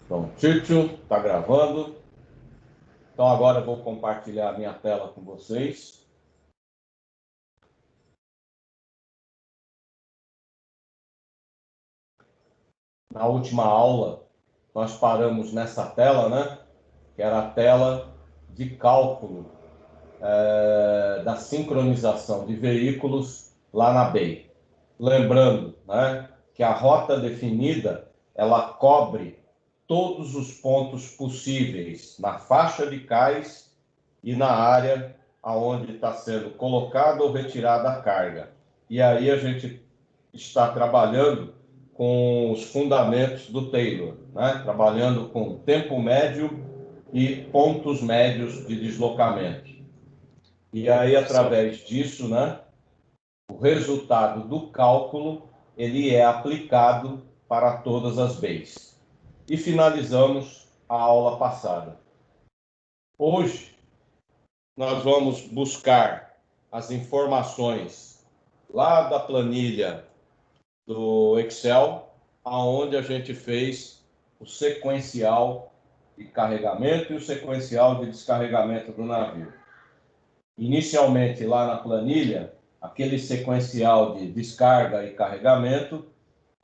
Então, Tito, está gravando. Então, agora eu vou compartilhar a minha tela com vocês. Na última aula, nós paramos nessa tela, né? Que era a tela de cálculo da sincronização de veículos lá na BEI. Lembrando, né, que a rota definida, ela cobre todos os pontos possíveis na faixa de cais e na área aonde está sendo colocada ou retirada a carga. E aí a gente está trabalhando com os fundamentos do Taylor, né? Trabalhando com tempo médio e pontos médios de deslocamento. E aí, através disso, né, o resultado do cálculo ele é aplicado para todas as BEIs. E finalizamos a aula passada. Hoje, nós vamos buscar as informações lá da planilha do Excel, aonde a gente fez o sequencial de carregamento e o sequencial de descarregamento do navio. Inicialmente, lá na planilha, aquele sequencial de descarga e carregamento,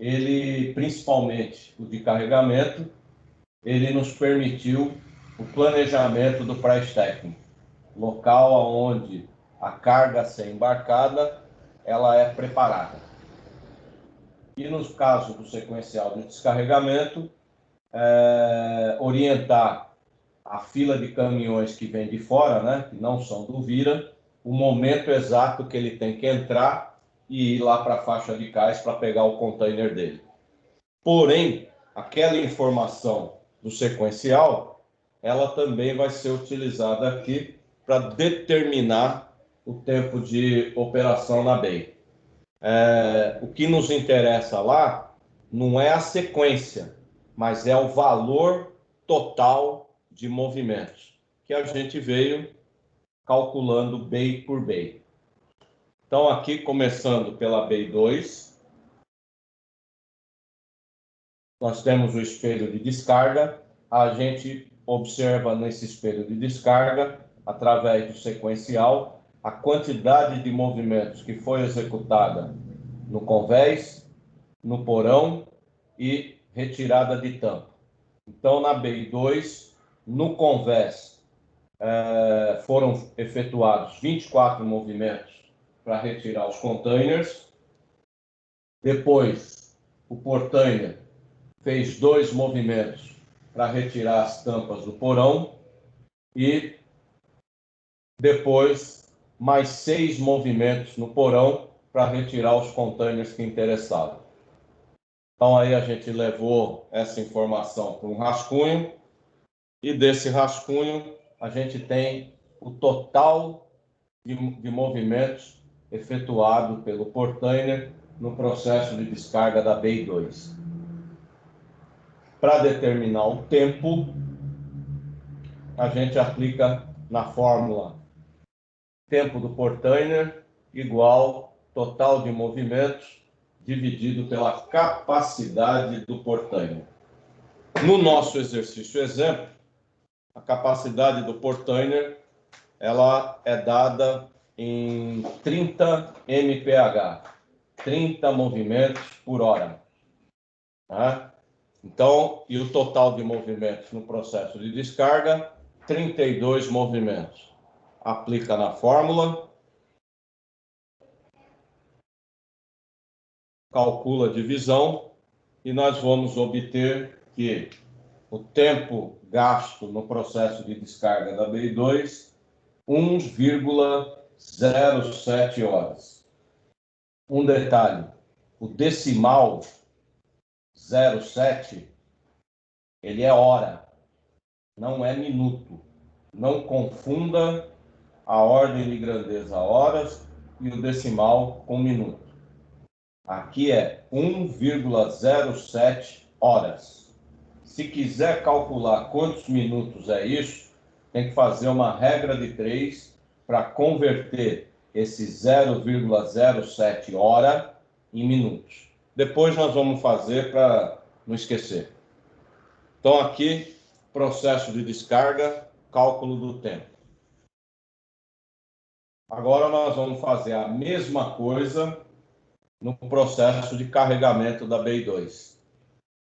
ele, principalmente o de carregamento, ele nos permitiu o planejamento do prazo técnico, local onde a carga a ser embarcada, ela é preparada. E no caso do sequencial de descarregamento, orientar a fila de caminhões que vem de fora, né, que não são do Vira, o momento exato que ele tem que entrar e ir lá para a faixa de cais para pegar o container dele. Porém, aquela informação do sequencial, ela também vai ser utilizada aqui para determinar o tempo de operação na BEI. O que nos interessa lá não é a sequência, mas é o valor total de movimentos, que a gente veio calculando BEI por BEI. Então, aqui, começando pela BEI 2, nós temos o espelho de descarga. A gente observa nesse espelho de descarga, através do sequencial, a quantidade de movimentos que foi executada no convés, no porão e retirada de tampa. Então, na BEI 2, no convés, foram efetuados 24 movimentos para retirar os containers. Depois, o portainer fez 2 movimentos para retirar as tampas do porão e depois mais 6 movimentos no porão para retirar os containers que interessavam. Então aí a gente levou essa informação para um rascunho e desse rascunho a gente tem o total de movimentos efetuado pelo portainer no processo de descarga da BEI 2. Para determinar o tempo, a gente aplica na fórmula tempo do portainer igual total de movimentos dividido pela capacidade do portainer. No nosso exercício exemplo, a capacidade do portainer ela é dada em 30 mph, 30 movimentos por hora. Tá? Então, e o total de movimentos no processo de descarga, 32 movimentos. Aplica na fórmula, calcula a divisão e nós vamos obter que o tempo gasto no processo de descarga da BEI 2, 1,07 horas. Um detalhe, o decimal 07, ele é hora, não é minuto. Não confunda a ordem de grandeza horas e o decimal com minuto. Aqui é 1,07 horas. Se quiser calcular quantos minutos é isso, tem que fazer uma regra de 3 para converter esse 0,07 hora em minutos. Depois nós vamos fazer para não esquecer. Então, aqui, processo de descarga, cálculo do tempo. Agora, nós vamos fazer a mesma coisa no processo de carregamento da BI2.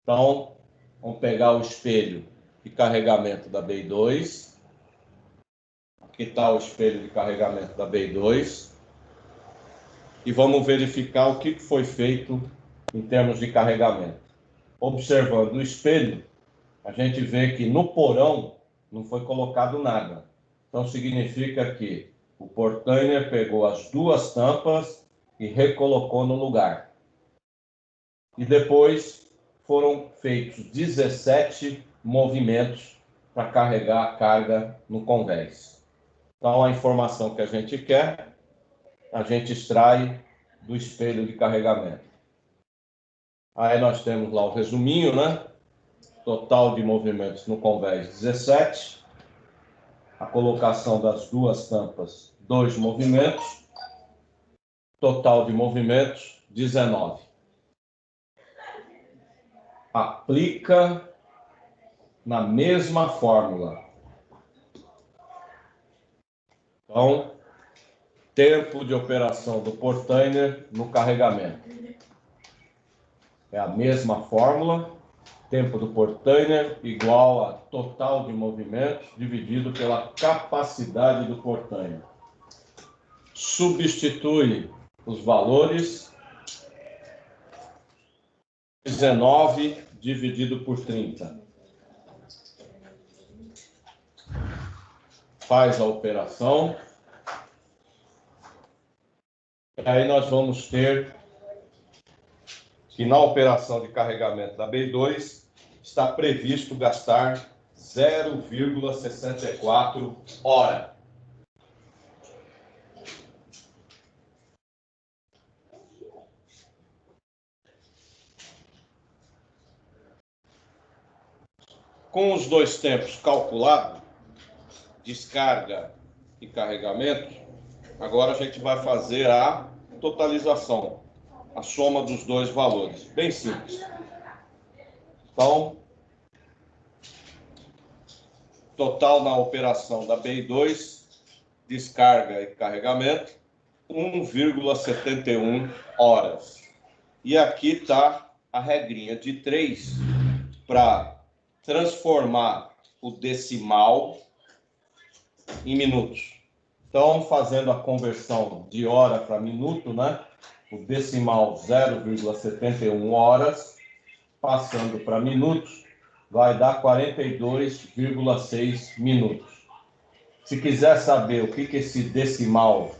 Então, vamos pegar o espelho de carregamento da BI2. Aqui está o espelho de carregamento da BI2. E vamos verificar o que foi feito em termos de carregamento. Observando o espelho, a gente vê que no porão não foi colocado nada. Então, significa que o portainer pegou as duas tampas e recolocou no lugar. E depois foram feitos 17 movimentos para carregar a carga no convés. Então, a informação que a gente quer, a gente extrai do espelho de carregamento. Aí nós temos lá o resuminho, né? Total de movimentos no convés 17. A colocação das duas tampas, 2 movimentos. Total de movimentos 19. Aplica na mesma fórmula. Então, tempo de operação do portainer no carregamento. É a mesma fórmula, tempo do portainer igual a total de movimentos dividido pela capacidade do portainer. Substitui os valores, 19 dividido por 30. Faz a operação. E aí nós vamos ter que na operação de carregamento da BI2 está previsto gastar 0,64 hora. Com os dois tempos calculados, descarga e carregamento, agora a gente vai fazer a totalização, a soma dos dois valores. Bem simples. Então, total na operação da BI2, descarga e carregamento, 1,71 horas. E aqui está a regrinha de 3 para transformar o decimal em minutos. Então, fazendo a conversão de hora para minuto, né? O decimal 0,71 horas, passando para minutos, vai dar 42,6 minutos. Se quiser saber o que esse decimal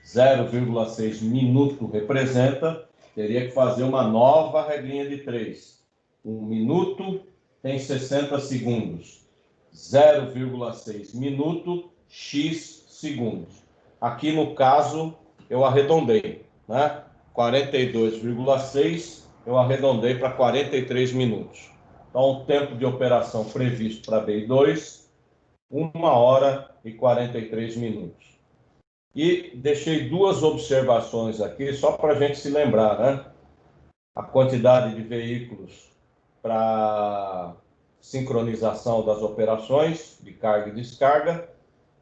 0,6 minuto representa, teria que fazer uma nova regrinha de 3. 1 minuto tem 60 segundos. 0,6 minuto, x segundos. Aqui, no caso, eu arredondei, né? 42,6 eu arredondei para 43 minutos. Então, o tempo de operação previsto para BI2, 1 hora e 43 minutos. E deixei 2 observações aqui, só para a gente se lembrar, né? A quantidade de veículos para sincronização das operações de carga e descarga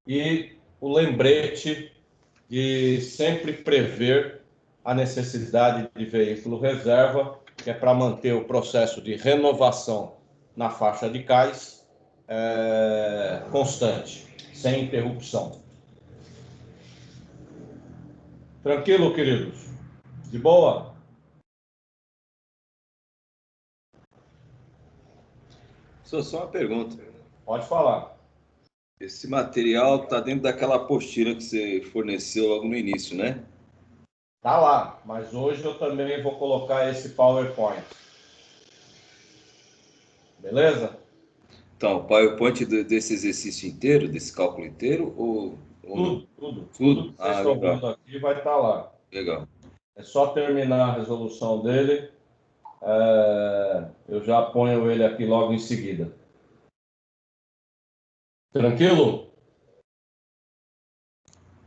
e o lembrete de sempre prever a necessidade de veículo reserva, que é para manter o processo de renovação na faixa de cais constante, sem interrupção. Tranquilo, queridos? De boa? Só uma pergunta. Pode falar. Esse material está dentro daquela apostila que você forneceu logo no início, né? Tá lá, mas hoje eu também vou colocar esse PowerPoint. Beleza? Então, o PowerPoint desse exercício inteiro, desse cálculo inteiro, ou não? Tudo que Tudo? vocês estão vendo aqui vai estar lá. Legal. É só terminar a resolução dele. Eu já ponho ele aqui logo em seguida. Tranquilo?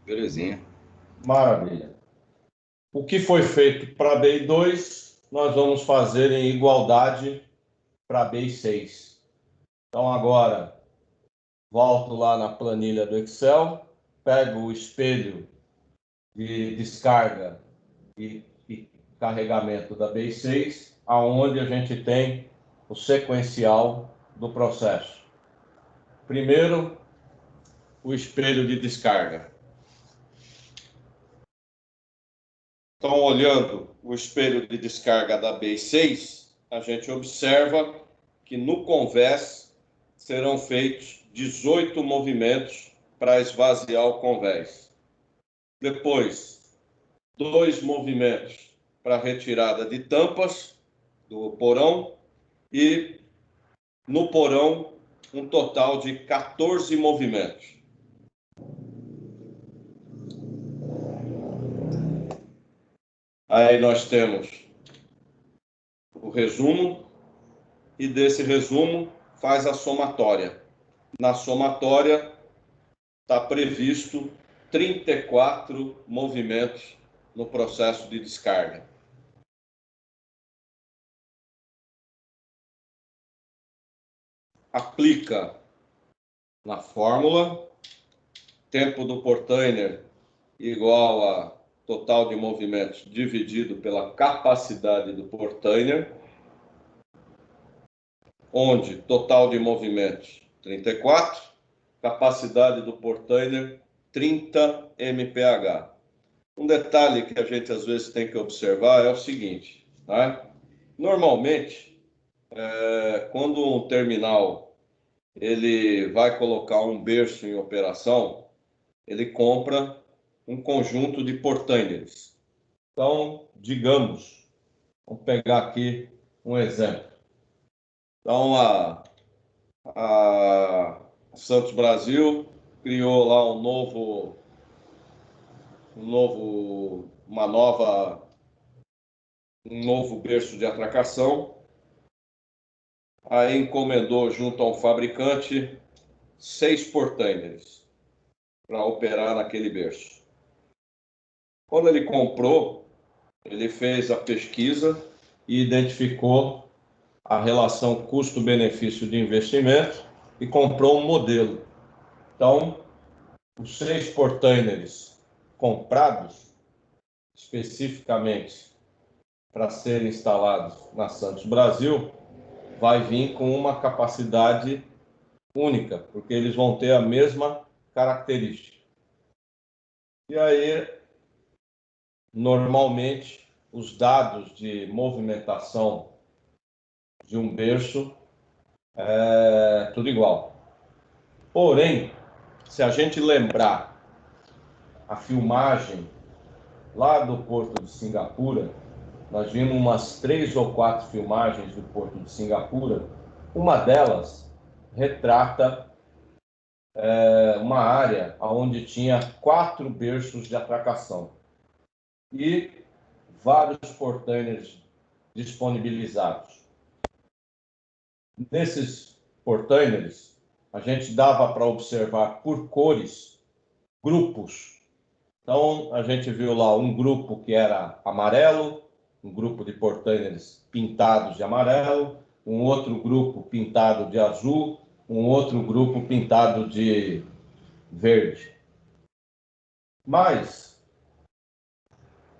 Belezinha. Maravilha. O que foi feito para a BI2, nós vamos fazer em igualdade para a BI6. Então, agora, volto lá na planilha do Excel, pego o espelho de descarga e carregamento da BI6, aonde a gente tem o sequencial do processo. Primeiro, o espelho de descarga. Então, olhando o espelho de descarga da BI6, a gente observa que no convés serão feitos 18 movimentos para esvaziar o convés. Depois, 2 movimentos para retirada de tampas do porão e no porão um total de 14 movimentos. Aí nós temos o resumo e desse resumo faz a somatória. Na somatória está previsto 34 movimentos no processo de descarga. Aplica na fórmula, tempo do portainer igual a total de movimentos dividido pela capacidade do portainer, onde total de movimentos 34, capacidade do portainer 30 mph. Um detalhe que a gente às vezes tem que observar é o seguinte, né? Normalmente, quando um terminal ele vai colocar um berço em operação, ele compra um conjunto de portainers. Então, digamos, vamos pegar aqui um exemplo. Então, a Santos Brasil criou lá um novo berço de atracação. Aí encomendou junto a um fabricante 6 portainers para operar naquele berço. Quando ele comprou, ele fez a pesquisa e identificou a relação custo-benefício de investimento e comprou um modelo. Então, os 6 portainers comprados especificamente para serem instalados na Santos Brasil vai vir com uma capacidade única, porque eles vão ter a mesma característica. E aí, normalmente, os dados de movimentação de um berço é tudo igual. Porém, se a gente lembrar a filmagem lá do Porto de Singapura, nós vimos umas 3 ou 4 filmagens do Porto de Singapura. Uma delas retrata uma área onde tinha 4 berços de atracação e vários portainers disponibilizados. Nesses portainers, a gente dava para observar por cores grupos. Então, a gente viu lá um grupo que era amarelo, um grupo de portainers pintados de amarelo, um outro grupo pintado de azul, um outro grupo pintado de verde. Mas,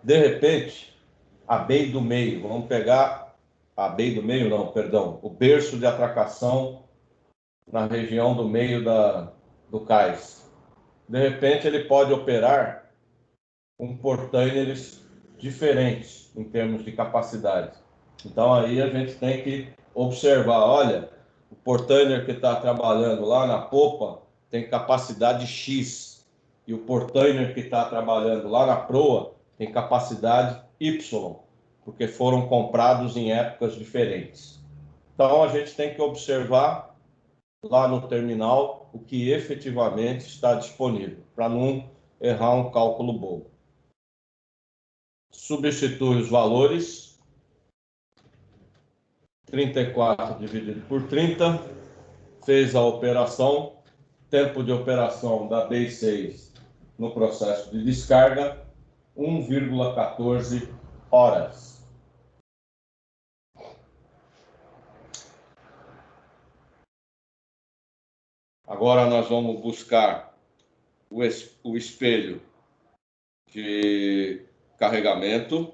de repente, a BEI do meio, vamos pegar a BEI do meio, não, perdão, o berço de atracação na região do meio do cais. De repente, ele pode operar com portainers diferentes em termos de capacidade. Então, aí a gente tem que observar, olha, o portainer que está trabalhando lá na popa tem capacidade X, e o portainer que está trabalhando lá na proa tem capacidade Y, porque foram comprados em épocas diferentes. Então, a gente tem que observar lá no terminal o que efetivamente está disponível, para não errar um cálculo bobo. Substitui os valores, 34 dividido por 30, fez a operação, tempo de operação da BI6 no processo de descarga, 1,14 horas. Agora nós vamos buscar o espelho de carregamento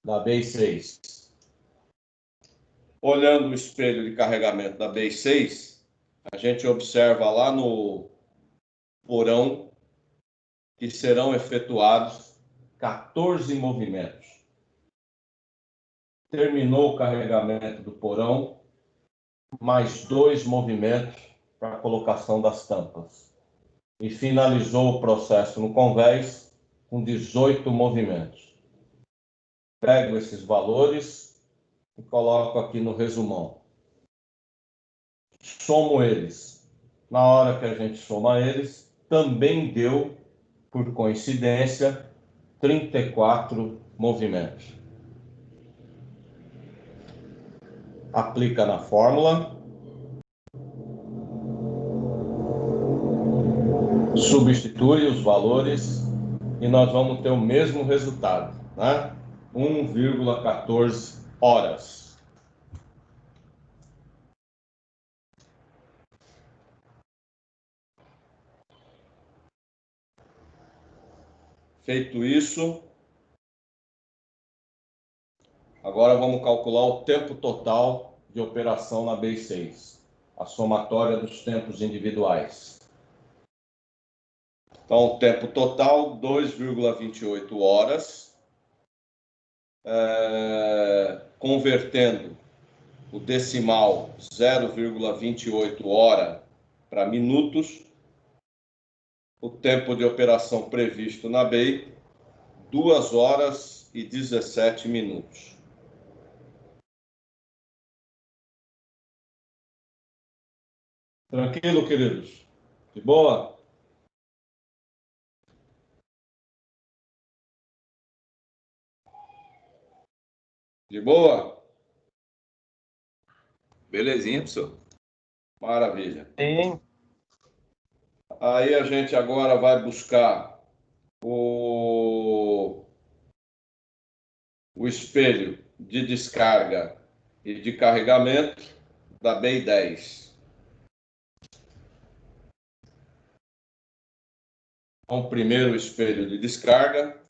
da base 6. Olhando o espelho de carregamento da base 6, a gente observa lá no porão que serão efetuados 14 movimentos. Terminou o carregamento do porão, mais 2 movimentos para a colocação das tampas. E finalizou o processo no convés com 18 movimentos. Pego esses valores e coloco aqui no resumão. Somo eles. Na hora que a gente soma eles, também deu, por coincidência, 34 movimentos. Aplica na fórmula. Substitui os valores e nós vamos ter o mesmo resultado, né? 1,14 horas. Feito isso, agora vamos calcular o tempo total de operação na base 6, a somatória dos tempos individuais. Então, o tempo total, 2,28 horas. Convertendo o decimal 0,28 hora para minutos, o tempo de operação previsto na BEI, 2 horas e 17 minutos. Tranquilo, queridos? De boa? De boa? Belezinha, professor. Maravilha. Sim. Aí a gente agora vai buscar o espelho de descarga e de carregamento da BEI 10. Então, primeiro o espelho de descarga.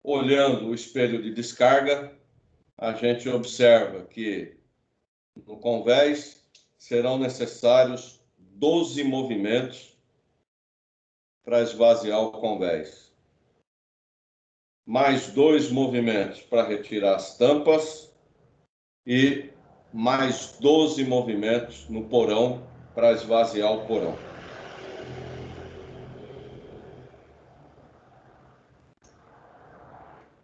Olhando o espelho de descarga, a gente observa que no convés serão necessários 12 movimentos para esvaziar o convés. Mais 2 movimentos para retirar as tampas e mais 12 movimentos no porão para esvaziar o porão.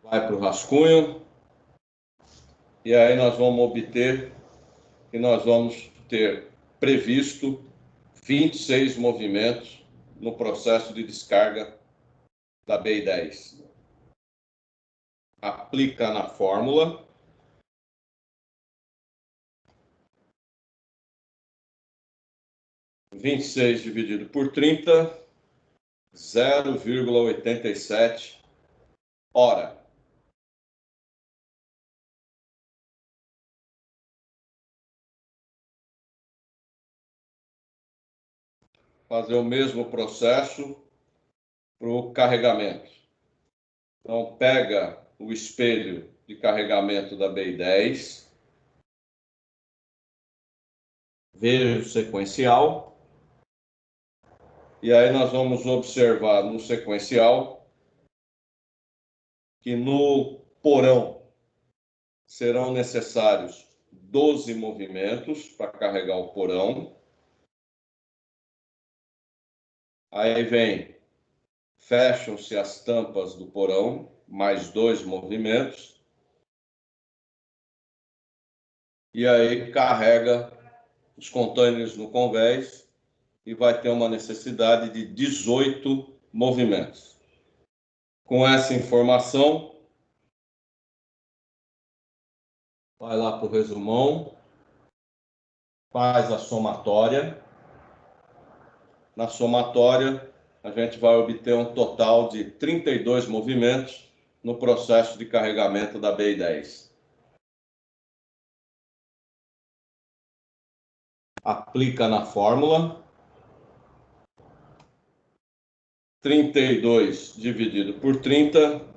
Vai para o rascunho e aí nós vamos obter que nós vamos ter previsto 26 movimentos no processo de descarga da BEI 10. Aplica na fórmula. (26 dividido por 30, 0,87 hora. Fazer o mesmo processo para o carregamento. Então, pega o espelho de carregamento da BEI 10, veja o sequencial, e aí nós vamos observar no sequencial que no porão serão necessários 12 movimentos para carregar o porão. Aí vem, fecham-se as tampas do porão, mais 2 movimentos. E aí carrega os contêineres no convés e vai ter uma necessidade de 18 movimentos. Com essa informação, vai lá para o resumão, faz a somatória. Na somatória, a gente vai obter um total de 32 movimentos no processo de carregamento da BEI 10. aplica na fórmula. 32 dividido por 30,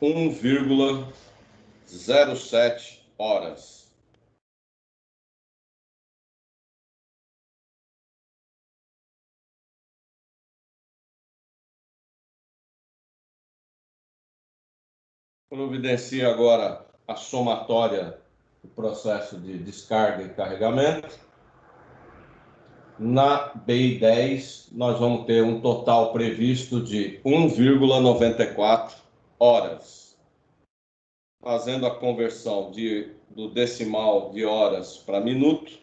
1,07 horas. Providencie agora a somatória do processo de descarga e carregamento. Na BI10, nós vamos ter um total previsto de 1,94 horas. Fazendo a conversão do decimal de horas para minuto,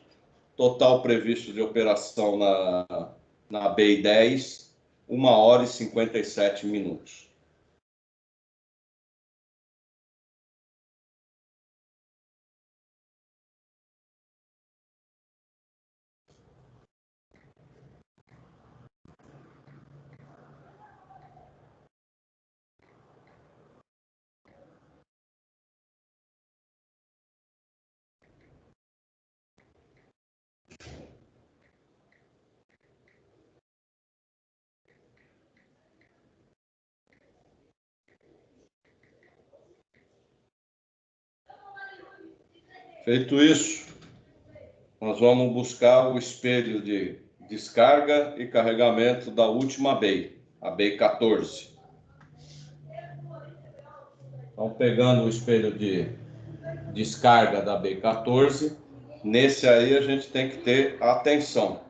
total previsto de operação na BI10, 1 hora e 57 minutos. Feito isso, nós vamos buscar o espelho de descarga e carregamento da última BI, a BI 14. Então, pegando o espelho de descarga da BI 14, nesse aí a gente tem que ter atenção,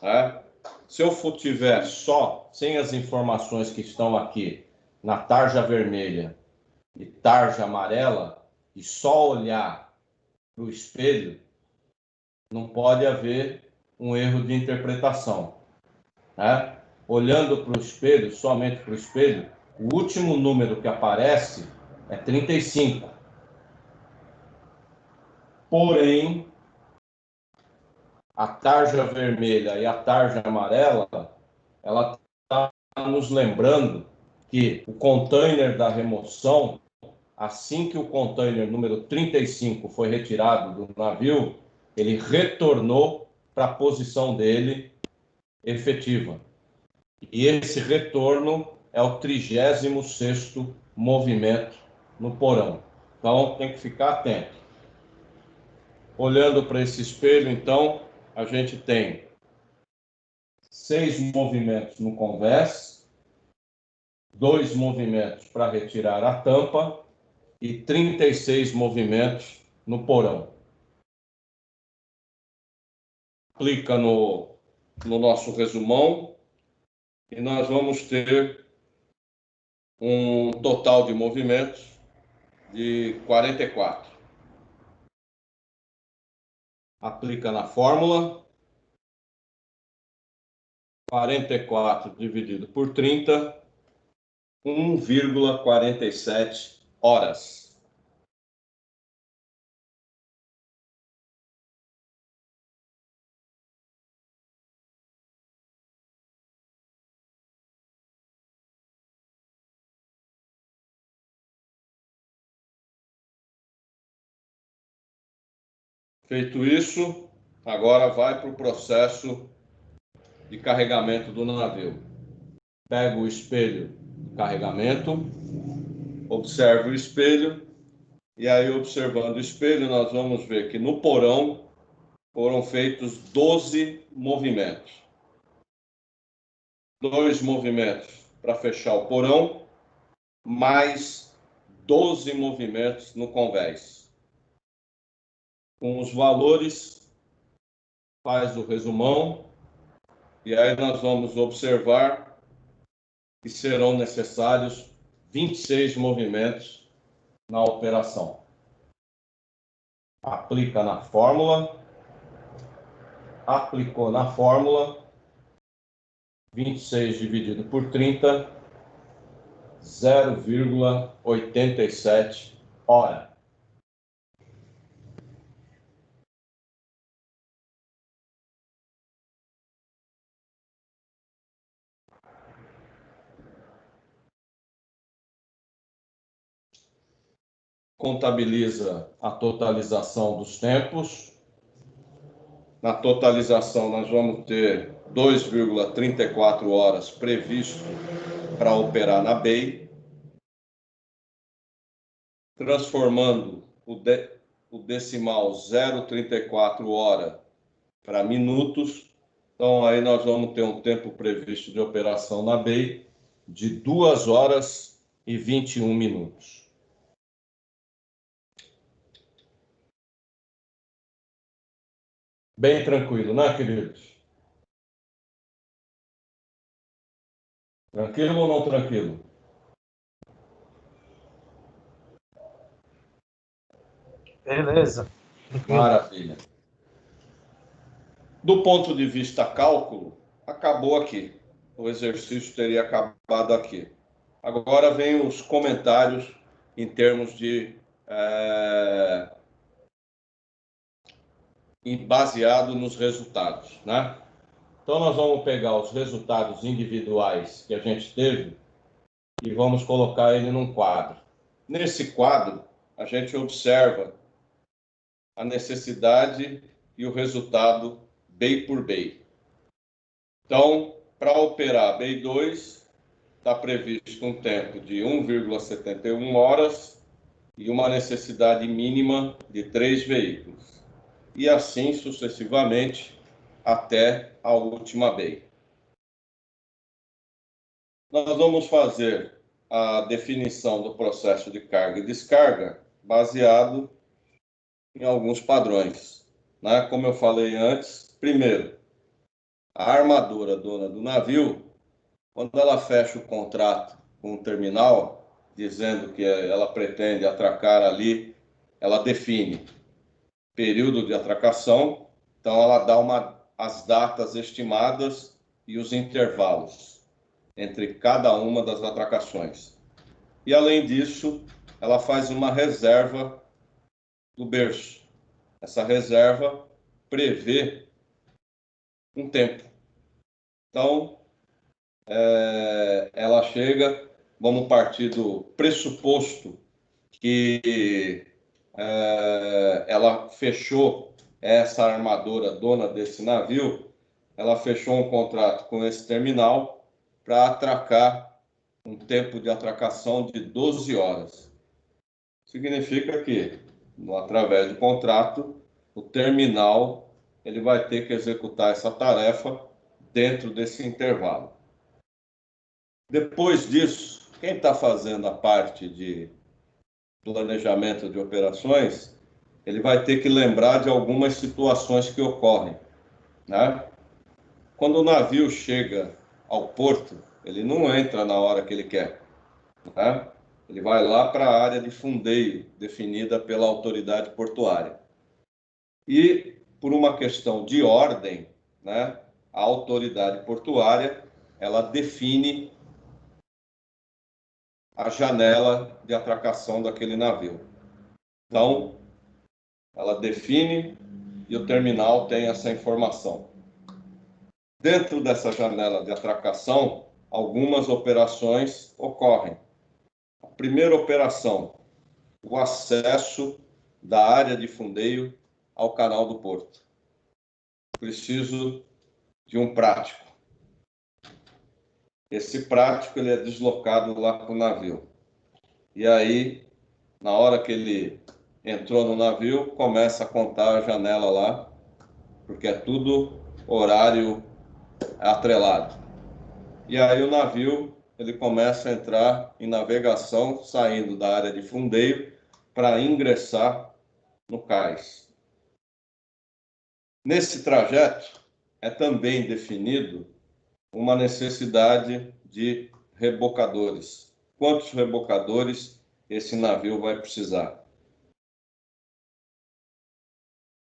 né? Se eu tiver só, sem as informações que estão aqui na tarja vermelha e tarja amarela, e só olhar para o espelho, não pode haver um erro de interpretação, né? Olhando para o espelho, somente para o espelho, o último número que aparece é 35. Porém, a tarja vermelha e a tarja amarela, ela está nos lembrando que o container da remoção, assim que o container número 35 foi retirado do navio, ele retornou para a posição dele efetiva. E esse retorno é o 36º movimento no porão. Então, tem que ficar atento. Olhando para esse espelho, então, a gente tem 6 movimentos no convés, 2 movimentos para retirar a tampa e 36 movimentos no porão. Clica no nosso resumão e nós vamos ter um total de movimentos de 44. Aplica na fórmula. 44 dividido por 30, 1,47 horas. Feito isso, agora vai para o processo de carregamento do navio. Pega o espelho de carregamento, observa o espelho, e aí, observando o espelho, nós vamos ver que no porão foram feitos 12 movimentos. 2 movimentos para fechar o porão, mais 12 movimentos no convés. Com os valores, faz o resumão, e aí nós vamos observar que serão necessários 26 movimentos na operação. Aplica na fórmula, aplicou na fórmula, 26 dividido por 30, 0,87 hora. Contabiliza a totalização dos tempos. Na totalização, nós vamos ter 2,34 horas previsto para operar na BEI, transformando o decimal 0,34 hora para minutos. Então, aí nós vamos ter um tempo previsto de operação na BEI de 2 horas e 21 minutos. Bem tranquilo, né, queridos? Tranquilo ou não tranquilo? Beleza. Maravilha. Do ponto de vista cálculo, acabou aqui. O exercício teria acabado aqui. Agora vem os comentários em termos de baseado nos resultados, né? Então nós vamos pegar os resultados individuais que a gente teve e vamos colocar ele num quadro. Nesse quadro, a gente observa a necessidade e o resultado BEI por BEI. Então, para operar BEI 2, está previsto um tempo de 1,71 horas e uma necessidade mínima de 3 veículos. E assim sucessivamente até a última BEI. Nós vamos fazer a definição do processo de carga e descarga baseado em alguns padrões, né? Como eu falei antes, primeiro, a armadora dona do navio, quando ela fecha o contrato com o terminal, dizendo que ela pretende atracar ali, ela define período de atracação, então ela dá as datas estimadas e os intervalos entre cada uma das atracações. E, além disso, ela faz uma reserva do berço. Essa reserva prevê um tempo. Então, ela chega, vamos partir do pressuposto que ela fechou, essa armadora dona desse navio, ela fechou um contrato com esse terminal para atracar um tempo de atracação de 12 horas. Significa que, através do contrato, o terminal ele vai ter que executar essa tarefa dentro desse intervalo. Depois disso, quem está fazendo a parte de planejamento de operações, ele vai ter que lembrar de algumas situações que ocorrem, né? Quando o navio chega ao porto, ele não entra na hora que ele quer, né? Ele vai lá para a área de fundeio, definida pela autoridade portuária. E, por uma questão de ordem, né, a autoridade portuária, ela define a janela de atracação daquele navio. Então, ela define e o terminal tem essa informação. Dentro dessa janela de atracação, algumas operações ocorrem. A primeira operação, o acesso da área de fundeio ao canal do porto. Preciso de um prático. Esse prático ele é deslocado lá para o navio. E aí, na hora que ele entrou no navio, começa a contar a janela lá, porque é tudo horário atrelado. E aí o navio ele começa a entrar em navegação, saindo da área de fundeio para ingressar no cais. Nesse trajeto é também definido uma necessidade de rebocadores. Quantos rebocadores esse navio vai precisar?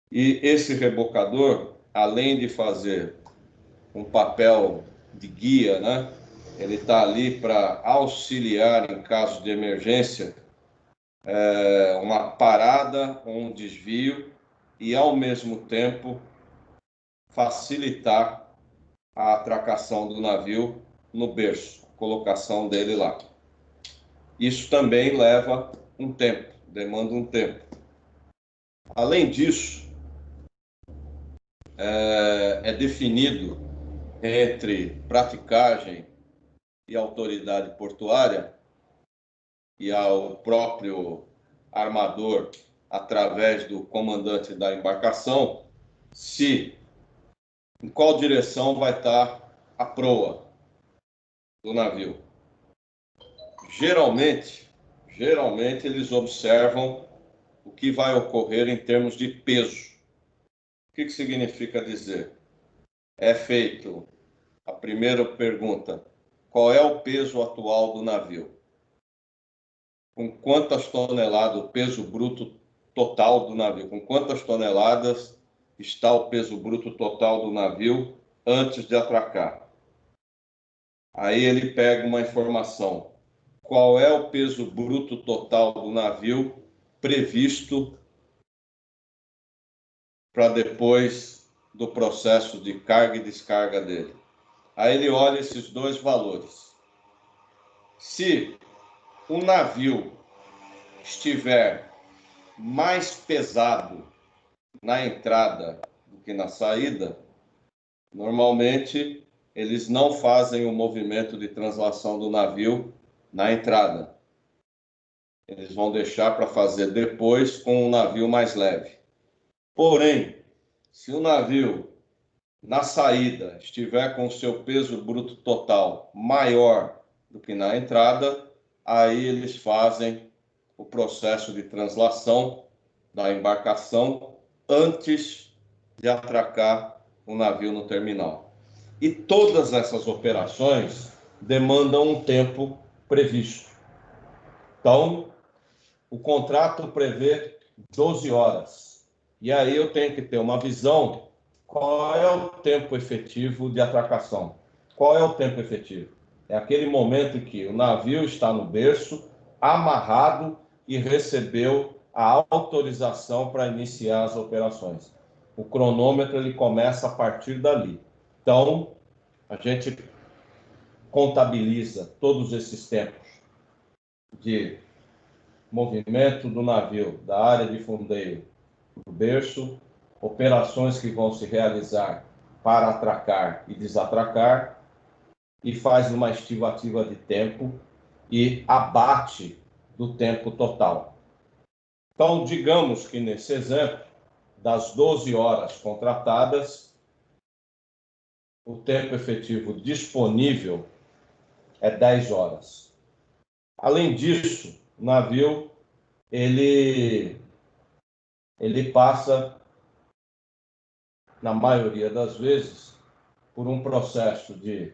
E esse rebocador, além de fazer um papel de guia, né? Ele está ali para auxiliar em caso de emergência, uma parada, um desvio e, ao mesmo tempo, facilitar a atracação do navio no berço, a colocação dele lá. Isso também leva um tempo, demanda um tempo. Além disso, é definido entre praticagem e autoridade portuária e ao próprio armador, através do comandante da embarcação, em qual direção vai estar a proa do navio. Geralmente eles observam o que vai ocorrer em termos de peso. O que significa dizer? É feito a primeira pergunta: qual é o peso atual do navio? Com quantas toneladas, o peso bruto total do navio? Com quantas toneladas está o peso bruto total do navio antes de atracar? Aí ele pega uma informação: qual é o peso bruto total do navio previsto para depois do processo de carga e descarga dele? Aí ele olha esses dois valores. Se o navio estiver mais pesado na entrada do que na saída, normalmente eles não fazem o movimento de translação do navio na entrada. Eles vão deixar para fazer depois com um navio mais leve. Porém, se o navio na saída estiver com o seu peso bruto total maior do que na entrada, aí eles fazem o processo de translação da embarcação antes de atracar o navio no terminal. E todas essas operações demandam um tempo previsto. Então, o contrato prevê 12 horas. E aí eu tenho que ter uma visão: qual é o tempo efetivo de atracação? Qual é o tempo efetivo? É aquele momento em que o navio está no berço, amarrado e recebeu a autorização para iniciar as operações. O cronômetro ele começa a partir dali. Então, a gente contabiliza todos esses tempos de movimento do navio, da área de fundeio do berço, operações que vão se realizar para atracar e desatracar, e faz uma estimativa de tempo e abate do tempo total. Então, digamos que nesse exemplo, das 12 horas contratadas, o tempo efetivo disponível é 10 horas. Além disso, o navio ele passa, na maioria das vezes, por um processo de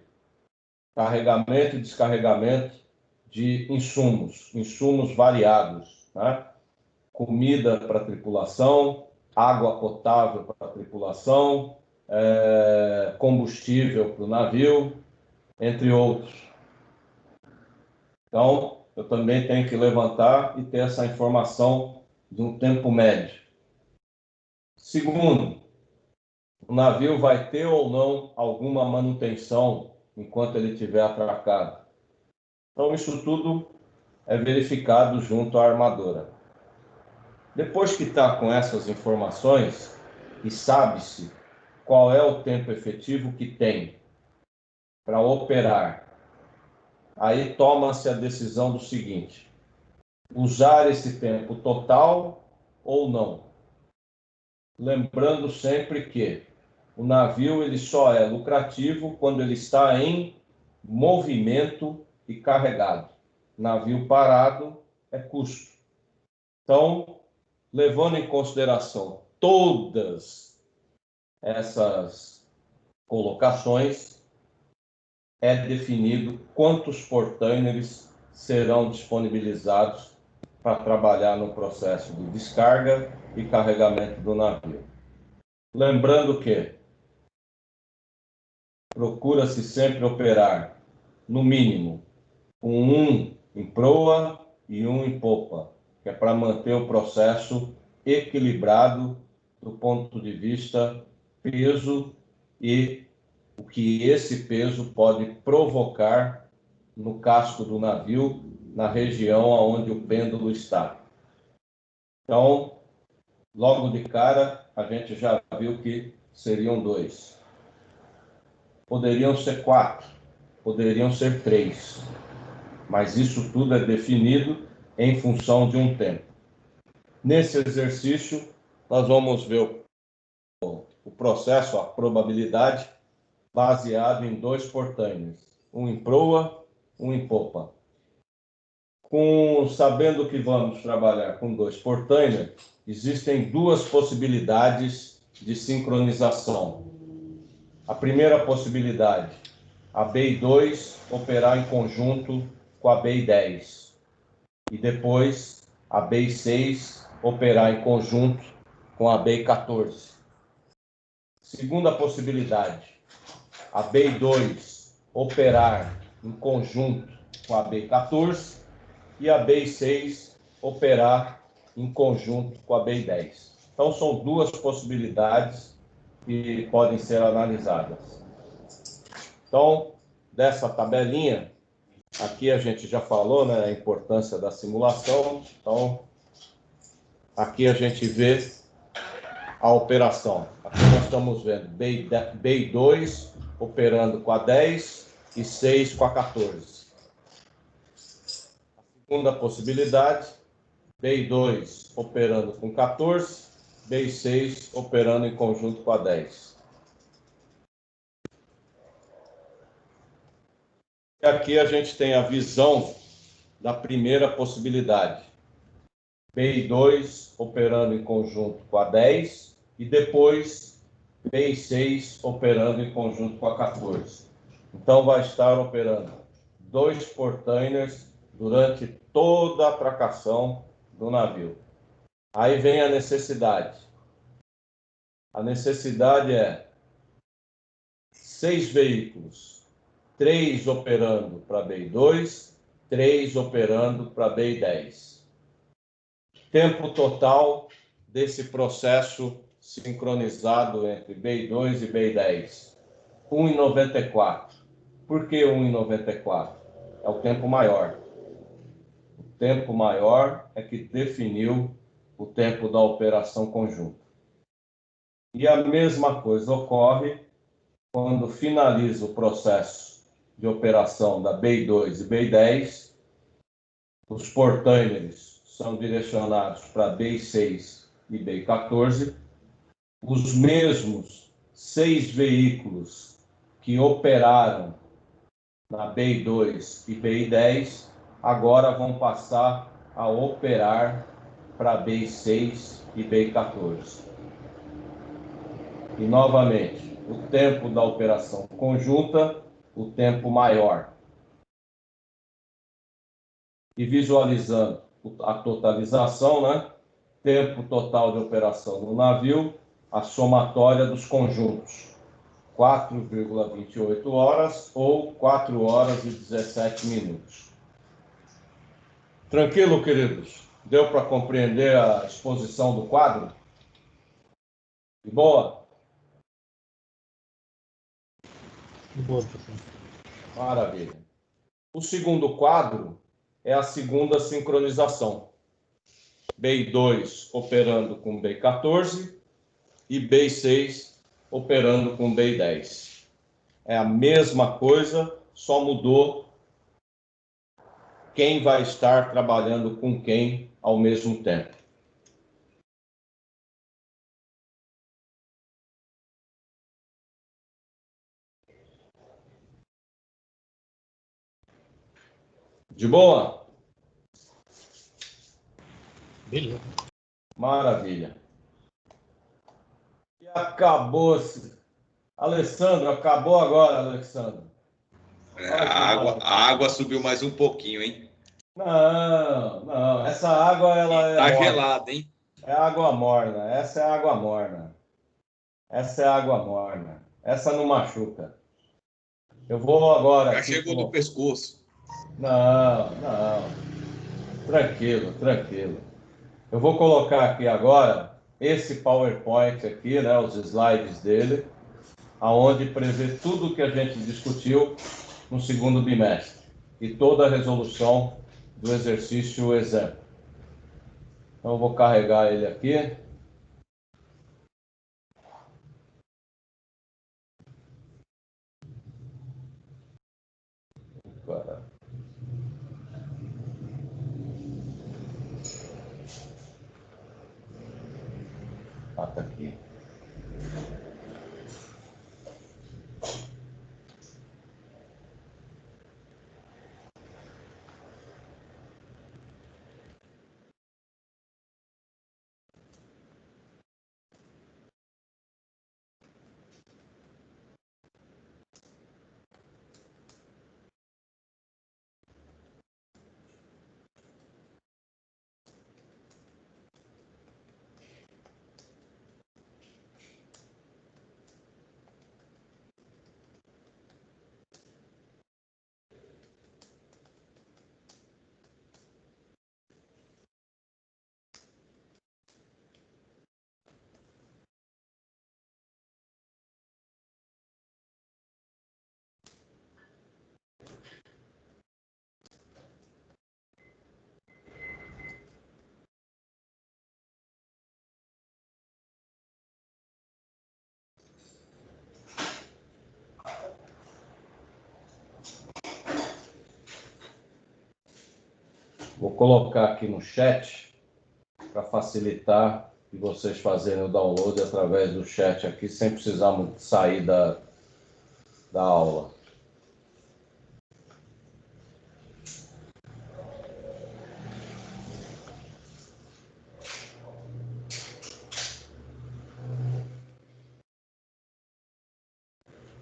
carregamento e descarregamento de insumos variados, né? Comida para a tripulação, água potável para a tripulação, combustível para o navio, entre outros. Então, eu também tenho que levantar e ter essa informação de um tempo médio. Segundo, o navio vai ter ou não alguma manutenção enquanto ele estiver atracado. Então, isso tudo é verificado junto à armadora. Depois que está com essas informações e sabe-se qual é o tempo efetivo que tem para operar, aí toma-se a decisão do seguinte: usar esse tempo total ou não. Lembrando sempre que o navio ele só é lucrativo quando ele está em movimento e carregado. Navio parado é custo. Então, levando em consideração todas essas colocações, é definido quantos portainers serão disponibilizados para trabalhar no processo de descarga e carregamento do navio. Lembrando que procura-se sempre operar, no mínimo, um em proa e um em popa, que é para manter o processo equilibrado do ponto de vista peso e o que esse peso pode provocar no casco do navio, na região onde o pêndulo está. Então, logo de cara, a gente já viu que seriam 2. Poderiam ser 4, poderiam ser 3. Mas isso tudo é definido em função de um tempo. Nesse exercício, nós vamos ver o processo, a probabilidade, baseado em 2 portâneos, um em proa, um em popa. Sabendo que vamos trabalhar com 2 portâneos, existem 2 possibilidades de sincronização. A primeira possibilidade, a BI2 operar em conjunto com a BI10. E depois a BI6 operar em conjunto com a BI14. Segunda possibilidade, a BI2 operar em conjunto com a BI14 e a BI6 operar em conjunto com a BI10. Então, são 2 possibilidades que podem ser analisadas. Então, dessa tabelinha, aqui a gente já falou, né, a importância da simulação. Então, aqui a gente vê a operação. Aqui nós estamos vendo BI2 operando com a 10 e 6 com a 14. A segunda possibilidade, BI2 operando com 14, BI6 operando em conjunto com a 10. E aqui a gente tem a visão da primeira possibilidade. BI2 operando em conjunto com a 10 e depois BI6 operando em conjunto com a 14. Então vai estar operando 2 portainers durante toda a atracação do navio. Aí vem a necessidade. A necessidade é 6 veículos, 3 operando para BI2, 3 operando para BI10. Tempo total desse processo sincronizado entre BI2 e BI10, 1,94. Por que 1,94? É o tempo maior. O tempo maior é que definiu o tempo da operação conjunta. E a mesma coisa ocorre quando finaliza o processo de operação da BI2 e BI10, os portainers são direcionados para BI6 e BI14, os mesmos 6 veículos que operaram na BI2 e BI10 agora vão passar a operar para BI6 e BI14. E novamente, o tempo da operação conjunta, o tempo maior. E visualizando a totalização, né? Tempo total de operação no navio, a somatória dos conjuntos. 4,28 horas ou 4 horas e 17 minutos. Tranquilo, queridos? Deu para compreender a exposição do quadro? De boa? Boa, professor. Maravilha. O segundo quadro é a segunda sincronização. BI2 operando com BI14 e BI6 operando com BI10. É a mesma coisa, só mudou quem vai estar trabalhando com quem ao mesmo tempo. De boa? Beleza. Maravilha. E acabou-se. Alessandro, acabou agora, Alessandro. A água subiu mais um pouquinho, hein? Não. Essa água, ela é Tá morna. gelada, hein? É água morna. Essa é água morna. Essa é água morna. Essa não machuca. Eu vou agora... Já chegou no pescoço. Não. Tranquilo. Eu vou colocar aqui agora esse PowerPoint aqui, né, os slides dele, aonde prevê tudo que a gente discutiu no segundo bimestre e toda a resolução do exercício exemplo. Então, eu vou carregar ele aqui. data aqui. Vou colocar aqui no chat para facilitar de vocês fazerem o download através do chat aqui, sem precisar sair da aula.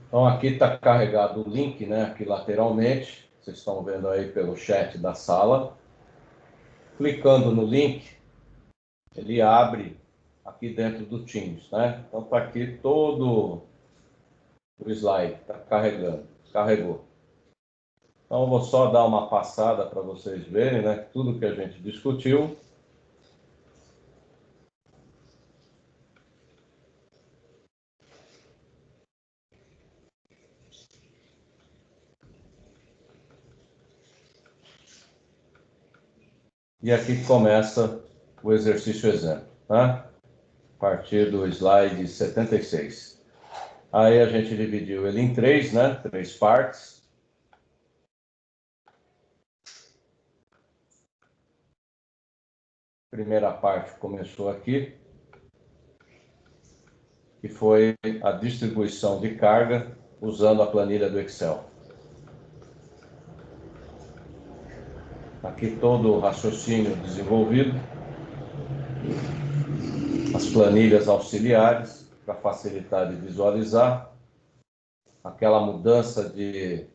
Então aqui está carregado o link, né, aqui lateralmente, vocês estão vendo aí pelo chat da sala. Clicando no link, ele abre aqui dentro do Teams, né? Então está aqui todo o slide, está carregando, carregou. Então eu vou só dar uma passada para vocês verem, né, tudo que a gente discutiu. E aqui começa o exercício exemplo, tá? A partir do slide 76. Aí a gente dividiu ele em três, né? Três partes. Primeira parte começou aqui, que foi a distribuição de carga usando a planilha do Excel. Aqui todo o raciocínio desenvolvido, as planilhas auxiliares para facilitar de visualizar, aquela mudança de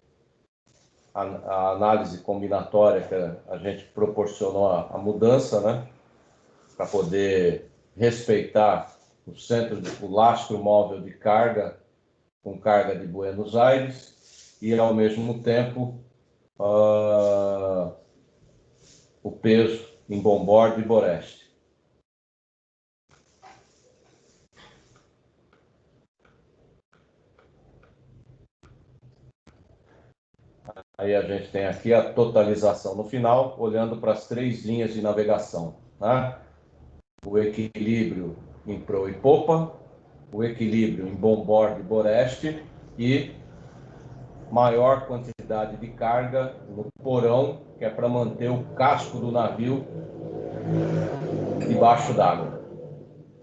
a análise combinatória que a gente proporcionou a mudança, né, para poder respeitar o lastro móvel de carga com carga de Buenos Aires e ao mesmo tempo o peso em Bombordo e Boreste. Aí a gente tem aqui a totalização no final, olhando para as três linhas de navegação, tá? O equilíbrio em proa e popa, o equilíbrio em Bombordo e Boreste e maior quantidade de carga no porão, que é para manter o casco do navio debaixo d'água.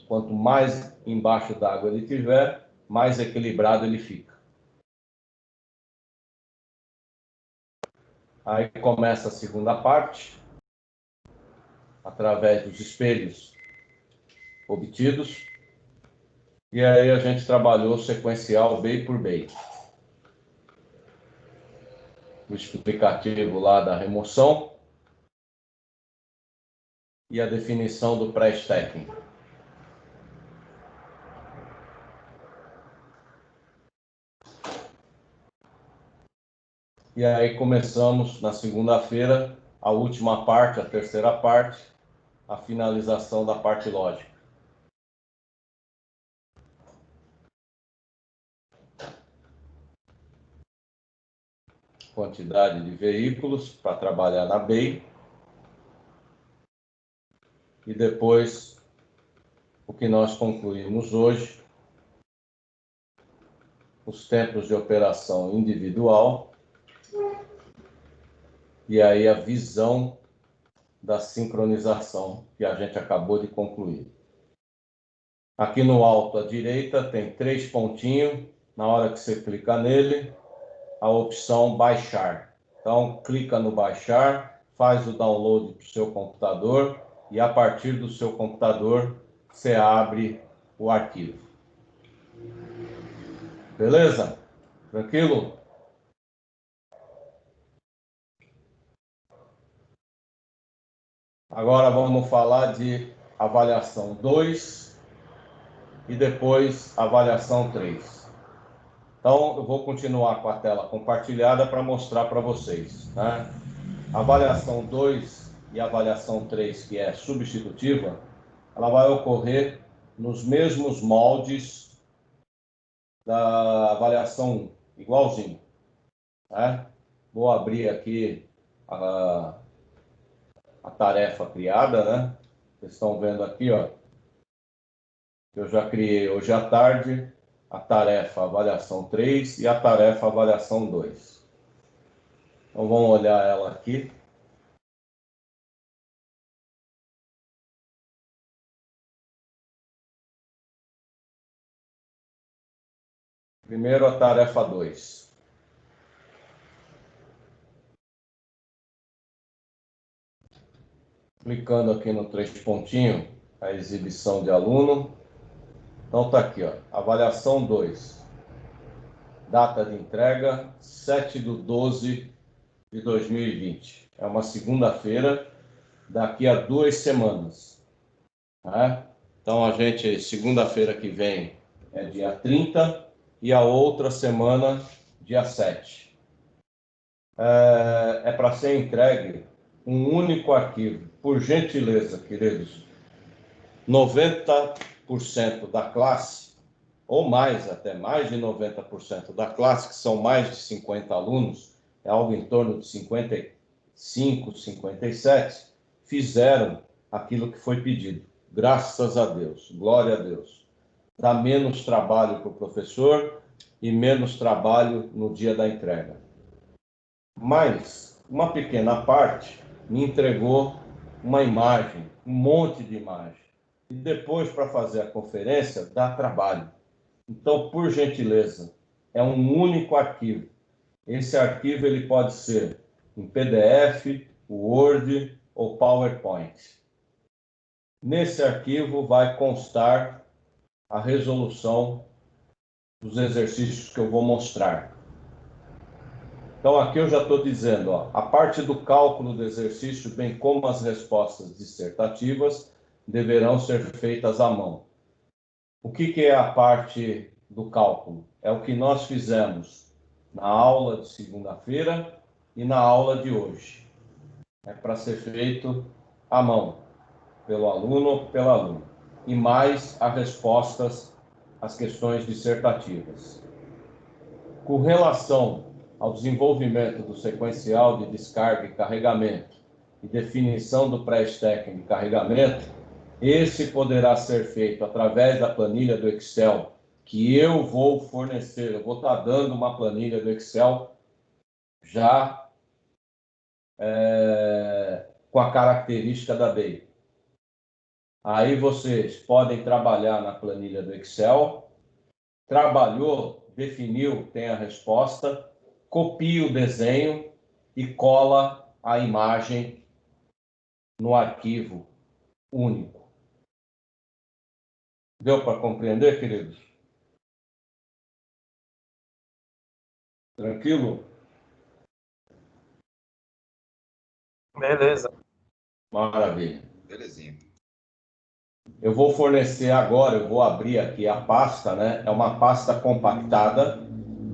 Quanto mais embaixo d'água ele tiver, mais equilibrado ele fica. Aí começa a segunda parte, através dos espelhos obtidos. E aí a gente trabalhou sequencial bay por bay. O explicativo lá da remoção e a definição do pré-stacking. E aí começamos na segunda-feira a última parte, a terceira parte, a finalização da parte lógica. Quantidade de veículos para trabalhar na bay. E depois, o que nós concluímos hoje, os tempos de operação individual e aí a visão da sincronização que a gente acabou de concluir. Aqui no alto à direita tem 3 pontinhos. Na hora que você clica nele, a opção baixar. Então, clica no baixar, faz o download para o seu computador e a partir do seu computador você abre o arquivo. Beleza? Tranquilo? Agora vamos falar de avaliação 2 e depois avaliação 3. Então, eu vou continuar com a tela compartilhada para mostrar para vocês, né? Avaliação 2 e avaliação 3, que é substitutiva, ela vai ocorrer nos mesmos moldes da avaliação 1, igualzinho, né? Vou abrir aqui a tarefa criada, né? Vocês estão vendo aqui, ó. Eu já criei hoje à tarde a tarefa avaliação 3 e a tarefa avaliação 2. Então vamos olhar ela aqui. Primeiro a tarefa 2. Clicando aqui no 3 pontinhos, a exibição de aluno. Então tá aqui, ó, avaliação 2. Data de entrega 7/12/2020. É uma segunda-feira, daqui a 2 semanas. Né? Então a gente, segunda-feira que vem é dia 30 e a outra semana, dia 7. É para ser entregue um único arquivo. Por gentileza, queridos, 90% da classe, ou mais, até mais de 90% da classe, que são mais de 50 alunos, é algo em torno de 55, 57, fizeram aquilo que foi pedido. Graças a Deus, glória a Deus. Dá menos trabalho para o professor e menos trabalho no dia da entrega. Mas uma pequena parte me entregou uma imagem, um monte de imagem. E depois, para fazer a conferência, dá trabalho. Então, por gentileza, é um único arquivo. Esse arquivo ele pode ser em PDF, Word ou PowerPoint. Nesse arquivo vai constar a resolução dos exercícios que eu vou mostrar. Então, aqui eu já estou dizendo, ó, a parte do cálculo do exercício, bem como as respostas dissertativas, deverão ser feitas à mão. O que é a parte do cálculo? É o que nós fizemos na aula de segunda-feira e na aula de hoje. É para ser feito à mão, pelo aluno ou pela aluna. E mais as respostas às questões dissertativas. Com relação ao desenvolvimento do sequencial de descarga e carregamento e definição do pré-stacking de carregamento, esse poderá ser feito através da planilha do Excel que eu vou fornecer. Eu vou estar dando uma planilha do Excel já com a característica da BEI. Aí vocês podem trabalhar na planilha do Excel, trabalhou, definiu, tem a resposta, copia o desenho e cola a imagem no arquivo único. Deu para compreender, queridos? Tranquilo? Beleza. Maravilha. Belezinha. Eu vou fornecer agora, eu vou abrir aqui a pasta, né? É uma pasta compactada.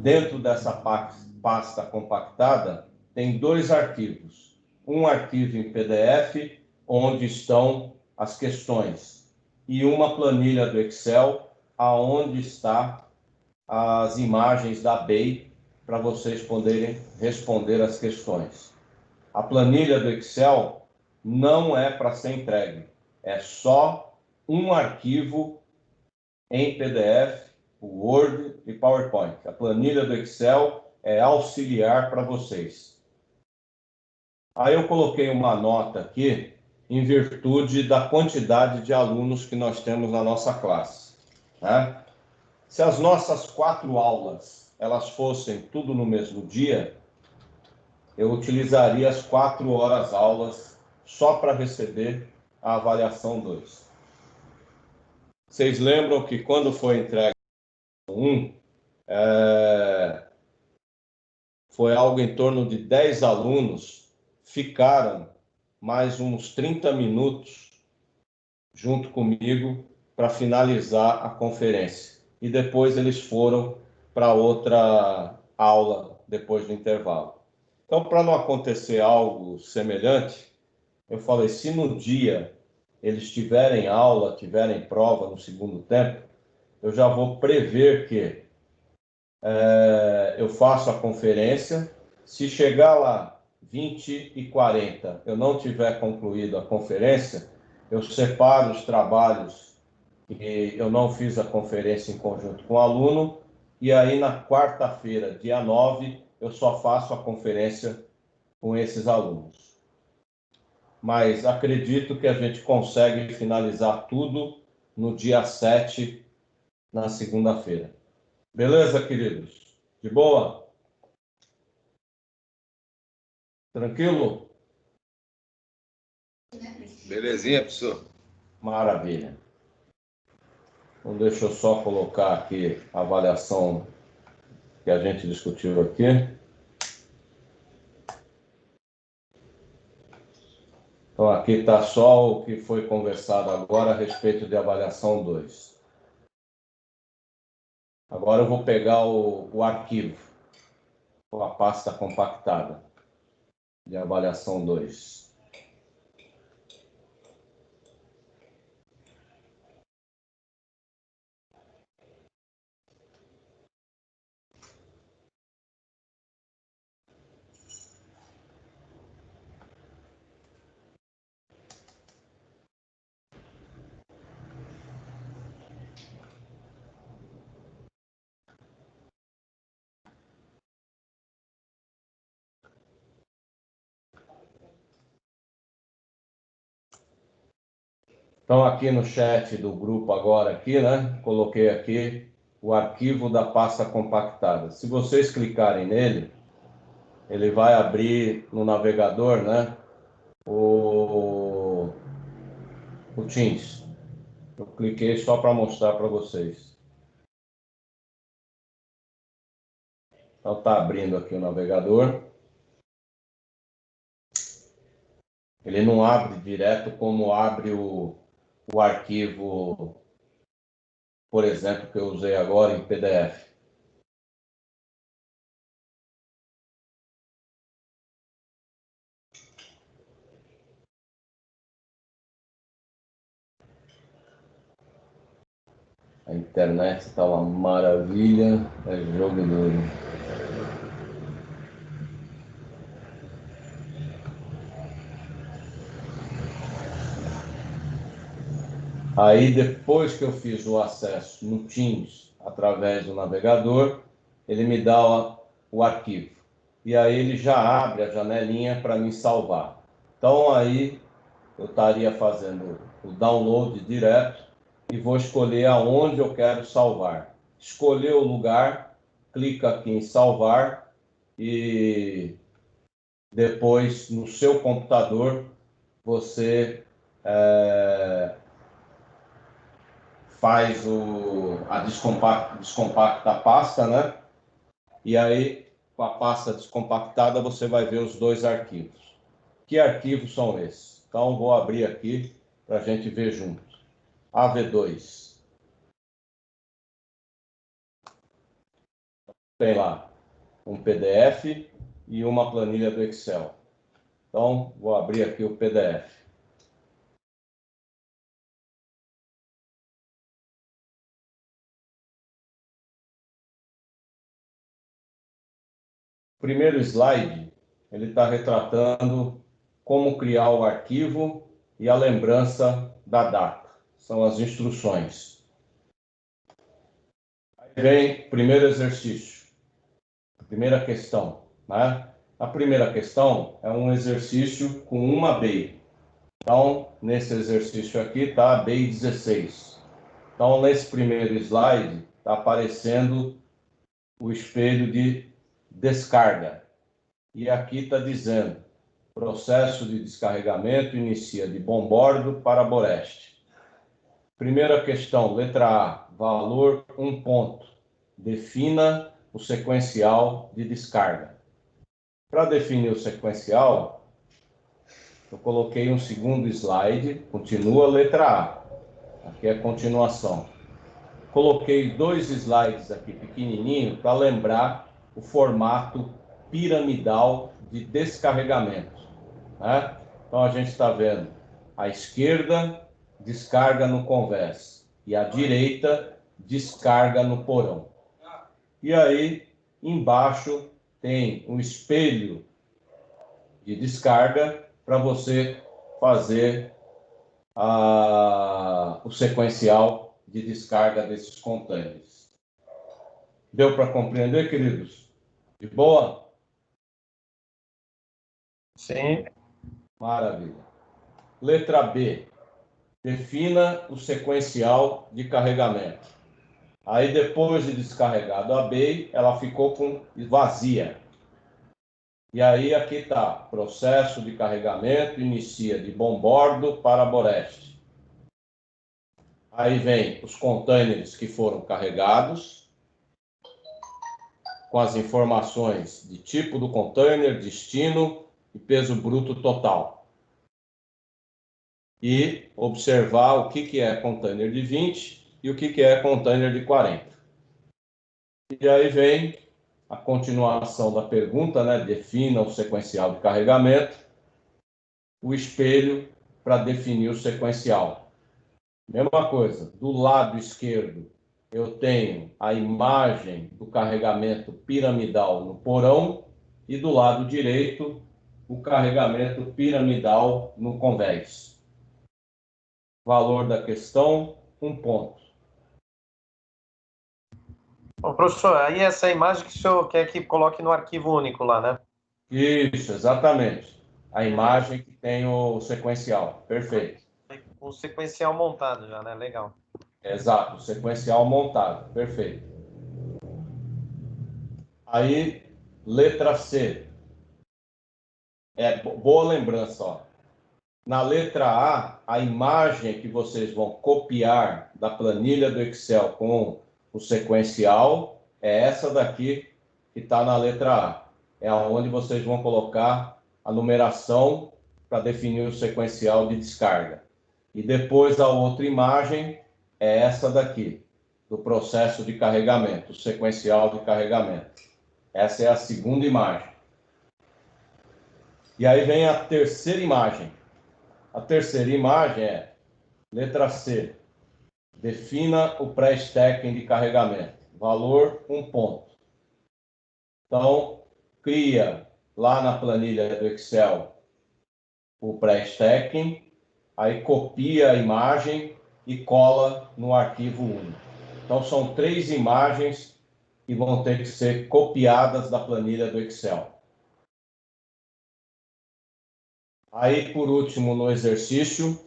Dentro dessa pasta compactada, tem 2 arquivos. Um arquivo em PDF, onde estão as questões, e uma planilha do Excel, aonde está as imagens da BEI, para vocês poderem responder as questões. A planilha do Excel não é para ser entregue, é só um arquivo em PDF, Word e PowerPoint. A planilha do Excel é auxiliar para vocês. Aí eu coloquei uma nota aqui, em virtude da quantidade de alunos que nós temos na nossa classe. né? Se as nossas 4 aulas elas fossem tudo no mesmo dia, eu utilizaria as 4 horas aulas só para receber a avaliação 2. Vocês lembram que quando foi entregue 1, foi algo em torno de 10 alunos ficaram mais uns 30 minutos junto comigo para finalizar a conferência. E depois eles foram para outra aula depois do intervalo. Então, para não acontecer algo semelhante, eu falei, se no dia eles tiverem aula, tiverem prova no segundo tempo, eu já vou prever que eu faço a conferência. Se chegar lá 20h40, eu não tiver concluído a conferência, eu separo os trabalhos que eu não fiz a conferência em conjunto com o aluno, e aí na quarta-feira, dia 9, eu só faço a conferência com esses alunos. Mas acredito que a gente consegue finalizar tudo no dia 7, na segunda-feira. Beleza, queridos? De boa? Tranquilo? Belezinha, professor? Maravilha. Então, deixa eu só colocar aqui a avaliação que a gente discutiu aqui. Então, aqui está só o que foi conversado agora a respeito de avaliação 2. Agora eu vou pegar o arquivo, ou a pasta compactada de avaliação 2. Então, aqui no chat do grupo agora, aqui, né? Coloquei aqui o arquivo da pasta compactada. Se vocês clicarem nele, ele vai abrir no navegador, né? O Teams. Eu cliquei só para mostrar para vocês. Então, está abrindo aqui o navegador. Ele não abre direto como abre o arquivo, por exemplo, que eu usei agora em PDF. A internet está uma maravilha, é jogo duro. Aí, depois que eu fiz o acesso no Teams, através do navegador, ele me dá o arquivo. E aí ele já abre a janelinha para me salvar. Então, aí eu estaria fazendo o download direto e vou escolher aonde eu quero salvar. Escolher o lugar, clica aqui em salvar e depois no seu computador você faz descompacta a pasta, né? E aí, com a pasta descompactada, você vai ver os 2 arquivos. Que arquivos são esses? Então, vou abrir aqui para a gente ver junto. AV2. Tem lá um PDF e uma planilha do Excel. Então, vou abrir aqui o PDF. O primeiro slide, ele está retratando como criar o arquivo e a lembrança da data. São as instruções. Aí vem o primeiro exercício, a primeira questão, né? A primeira questão é um exercício com uma BEI. Então, nesse exercício aqui está a BEI 16. Então, nesse primeiro slide, está aparecendo o espelho de descarga. E aqui está dizendo, processo de descarregamento inicia de Bombordo para Boreste. Primeira questão, letra A, valor 1 ponto. Defina o sequencial de descarga. Para definir o sequencial, eu coloquei um segundo slide, continua a letra A. Aqui é a continuação. Coloquei 2 slides aqui pequenininho para lembrar o formato piramidal de descarregamento, né? Então a gente está vendo à esquerda descarga no convés e à direita descarga no porão. E aí embaixo tem um espelho de descarga para você fazer o sequencial de descarga desses containers. Deu para compreender, queridos? De boa? Sim. Maravilha. Letra B. Defina o sequencial de carregamento. Aí, depois de descarregado a BEI, ela ficou vazia. E aí, aqui está, processo de carregamento inicia de Bombordo para Boreste. Aí vem os containers que foram carregados, com as informações de tipo do container, destino e peso bruto total. E observar o que é container de 20 e o que é container de 40. E aí vem a continuação da pergunta, né? Defina o sequencial de carregamento, o espelho para definir o sequencial. Mesma coisa, do lado esquerdo eu tenho a imagem do carregamento piramidal no porão e do lado direito o carregamento piramidal no convés. Valor da questão, 1 ponto. Bom, professor, aí essa imagem que o senhor quer que coloque no arquivo único lá, né? Isso, exatamente. A imagem que tem o sequencial. Perfeito. O sequencial montado já, né? Legal. Exato, o sequencial montado. Perfeito. Aí, letra C. Boa lembrança, ó. Na letra A imagem que vocês vão copiar da planilha do Excel com o sequencial é essa daqui que está na letra A. É onde vocês vão colocar a numeração para definir o sequencial de descarga. E depois a outra imagem é essa daqui, do processo de carregamento, o sequencial de carregamento. Essa é a segunda imagem. E aí vem a terceira imagem. A terceira imagem é letra C. Defina o pré-stacking de carregamento. Valor 1 ponto. Então, cria lá na planilha do Excel o pré-stacking, aí copia a imagem e cola no arquivo único. Então, são 3 imagens que vão ter que ser copiadas da planilha do Excel. Aí, por último, no exercício,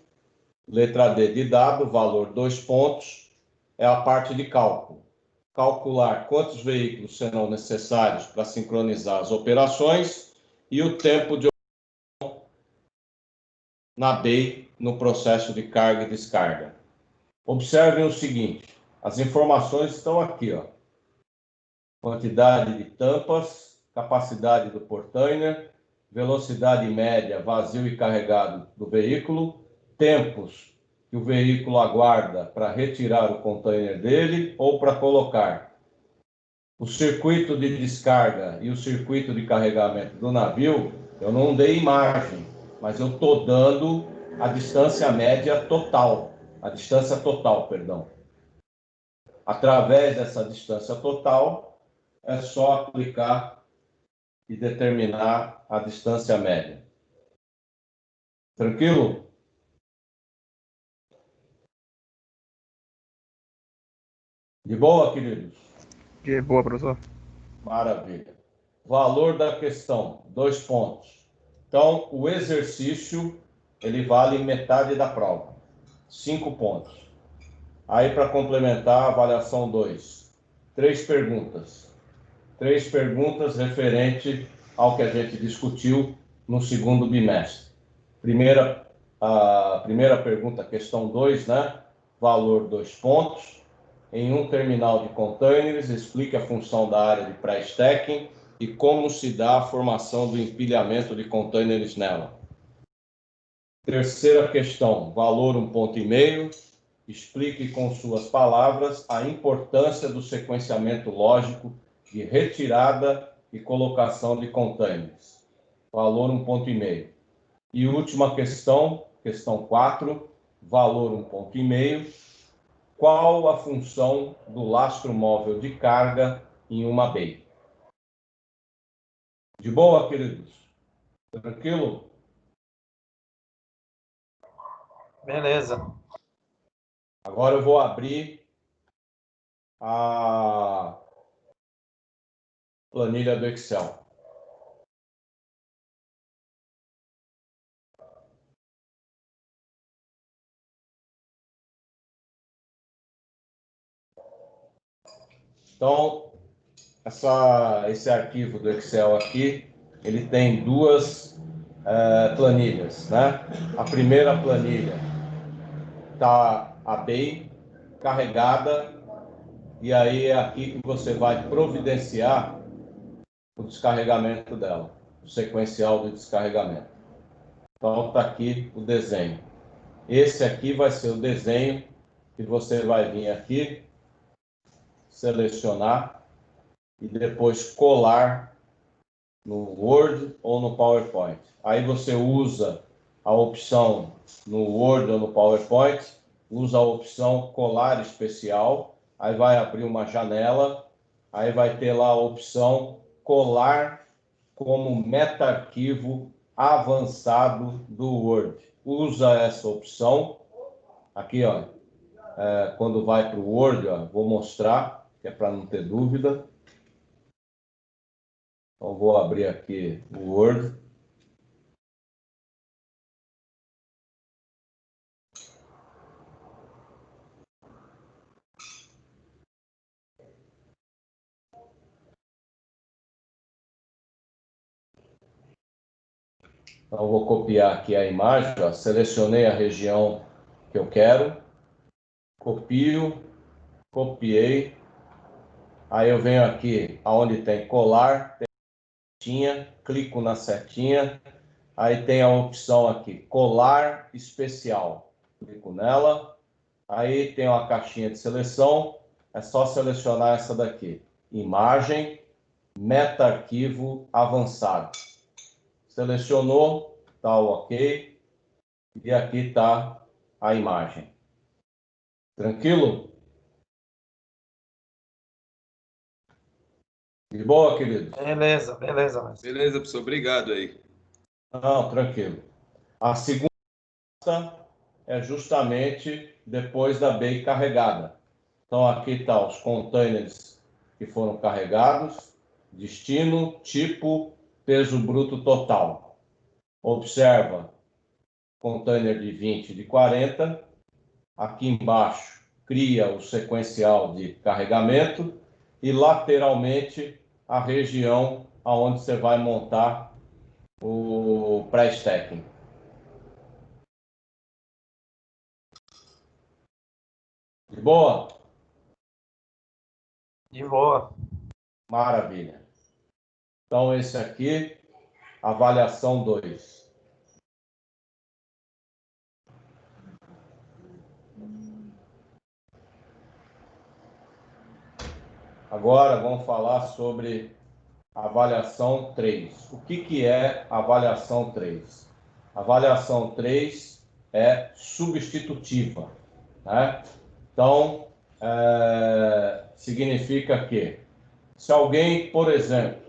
letra D de dado, valor 2 pontos, é a parte de cálculo. Calcular quantos veículos serão necessários para sincronizar as operações e o tempo de operação na BEI no processo de carga e descarga. Observem o seguinte, as informações estão aqui, ó. Quantidade de tampas, capacidade do portainer, velocidade média, vazio e carregado do veículo, tempos que o veículo aguarda para retirar o container dele ou para colocar. O circuito de descarga e o circuito de carregamento do navio, eu não dei imagem, mas eu estou dando a distância média total, perdão. Através dessa distância total, é só aplicar e determinar a distância média. Tranquilo? De boa, queridos? De boa, professor. Maravilha. Valor da questão, 2 pontos. Então, o exercício, ele vale metade da prova. 5 pontos. Aí, para complementar a avaliação 2, 3 perguntas. 3 perguntas referente ao que a gente discutiu no segundo bimestre. A primeira pergunta, questão 2, né? Valor 2 pontos. Em um terminal de containers, explique a função da área de pré-stacking e como se dá a formação do empilhamento de containers nela. Terceira questão, valor 1,5 ponto. Explique com suas palavras a importância do sequenciamento lógico de retirada e colocação de containers. Valor 1,5 ponto. E última questão, questão 4, valor 1,5 ponto. Qual a função do lastro móvel de carga em uma bay? De boa, queridos? Tranquilo? Beleza. Agora eu vou abrir a planilha do Excel. Então, esse arquivo do Excel aqui, ele tem duas planilhas, né? A primeira planilha está a bay carregada, e aí é aqui que você vai providenciar o descarregamento dela, o sequencial de descarregamento. Então, está aqui o desenho. Esse aqui vai ser o desenho que você vai vir aqui, selecionar e depois colar no Word ou no PowerPoint. Aí você usa a opção no Word ou no PowerPoint, usa a opção colar especial, aí vai abrir uma janela, aí vai ter lá a opção colar como meta-arquivo avançado do Word. Usa essa opção aqui, ó. Quando vai para o Word, ó, vou mostrar, que é para não ter dúvida. Então, vou abrir aqui o Word. Então, vou copiar aqui a imagem, ó. Selecionei a região que eu quero, copio, copiei. Aí eu venho aqui aonde tem colar, tem setinha, clico na setinha, aí tem a opção aqui, colar especial. Clico nela, aí tem uma caixinha de seleção, é só selecionar essa daqui, imagem, meta-arquivo avançado. Selecionou, tá o ok, e aqui está a imagem. Tranquilo? De boa, queridos? Beleza, beleza. Mestre. Beleza, professor. Obrigado aí. Não, tranquilo. A segunda é justamente depois da bay carregada. Então, aqui está os containers que foram carregados, destino, tipo, peso bruto total. Observa, container de 20 e de 40. Aqui embaixo, cria o sequencial de carregamento e lateralmente a região onde você vai montar o pré-stacking. De boa? De boa. Maravilha. Então, esse aqui, avaliação 2. Agora, vamos falar sobre avaliação 3. O que é avaliação 3? Avaliação 3 é substitutiva, né? Então, significa que se alguém, por exemplo,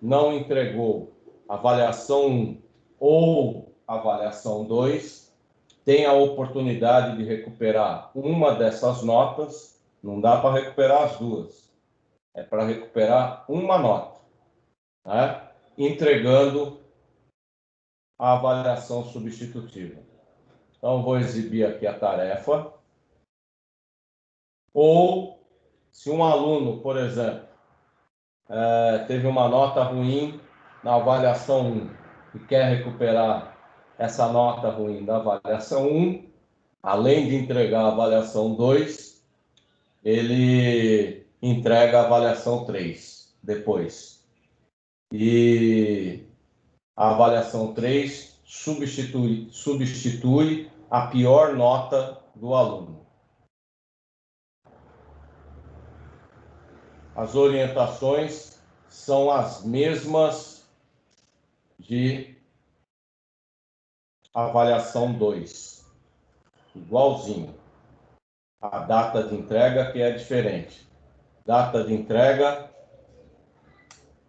não entregou avaliação 1 ou avaliação 2, tem a oportunidade de recuperar uma dessas notas, não dá para recuperar as duas, é para recuperar uma nota, né? Entregando a avaliação substitutiva. Então, vou exibir aqui a tarefa. Ou se um aluno, por exemplo, teve uma nota ruim na avaliação 1 e quer recuperar essa nota ruim da avaliação 1, além de entregar a avaliação 2, ele entrega a avaliação 3 depois. E a avaliação 3 substitui a pior nota do aluno. As orientações são as mesmas de avaliação 2, igualzinho. A data de entrega que é diferente. Data de entrega,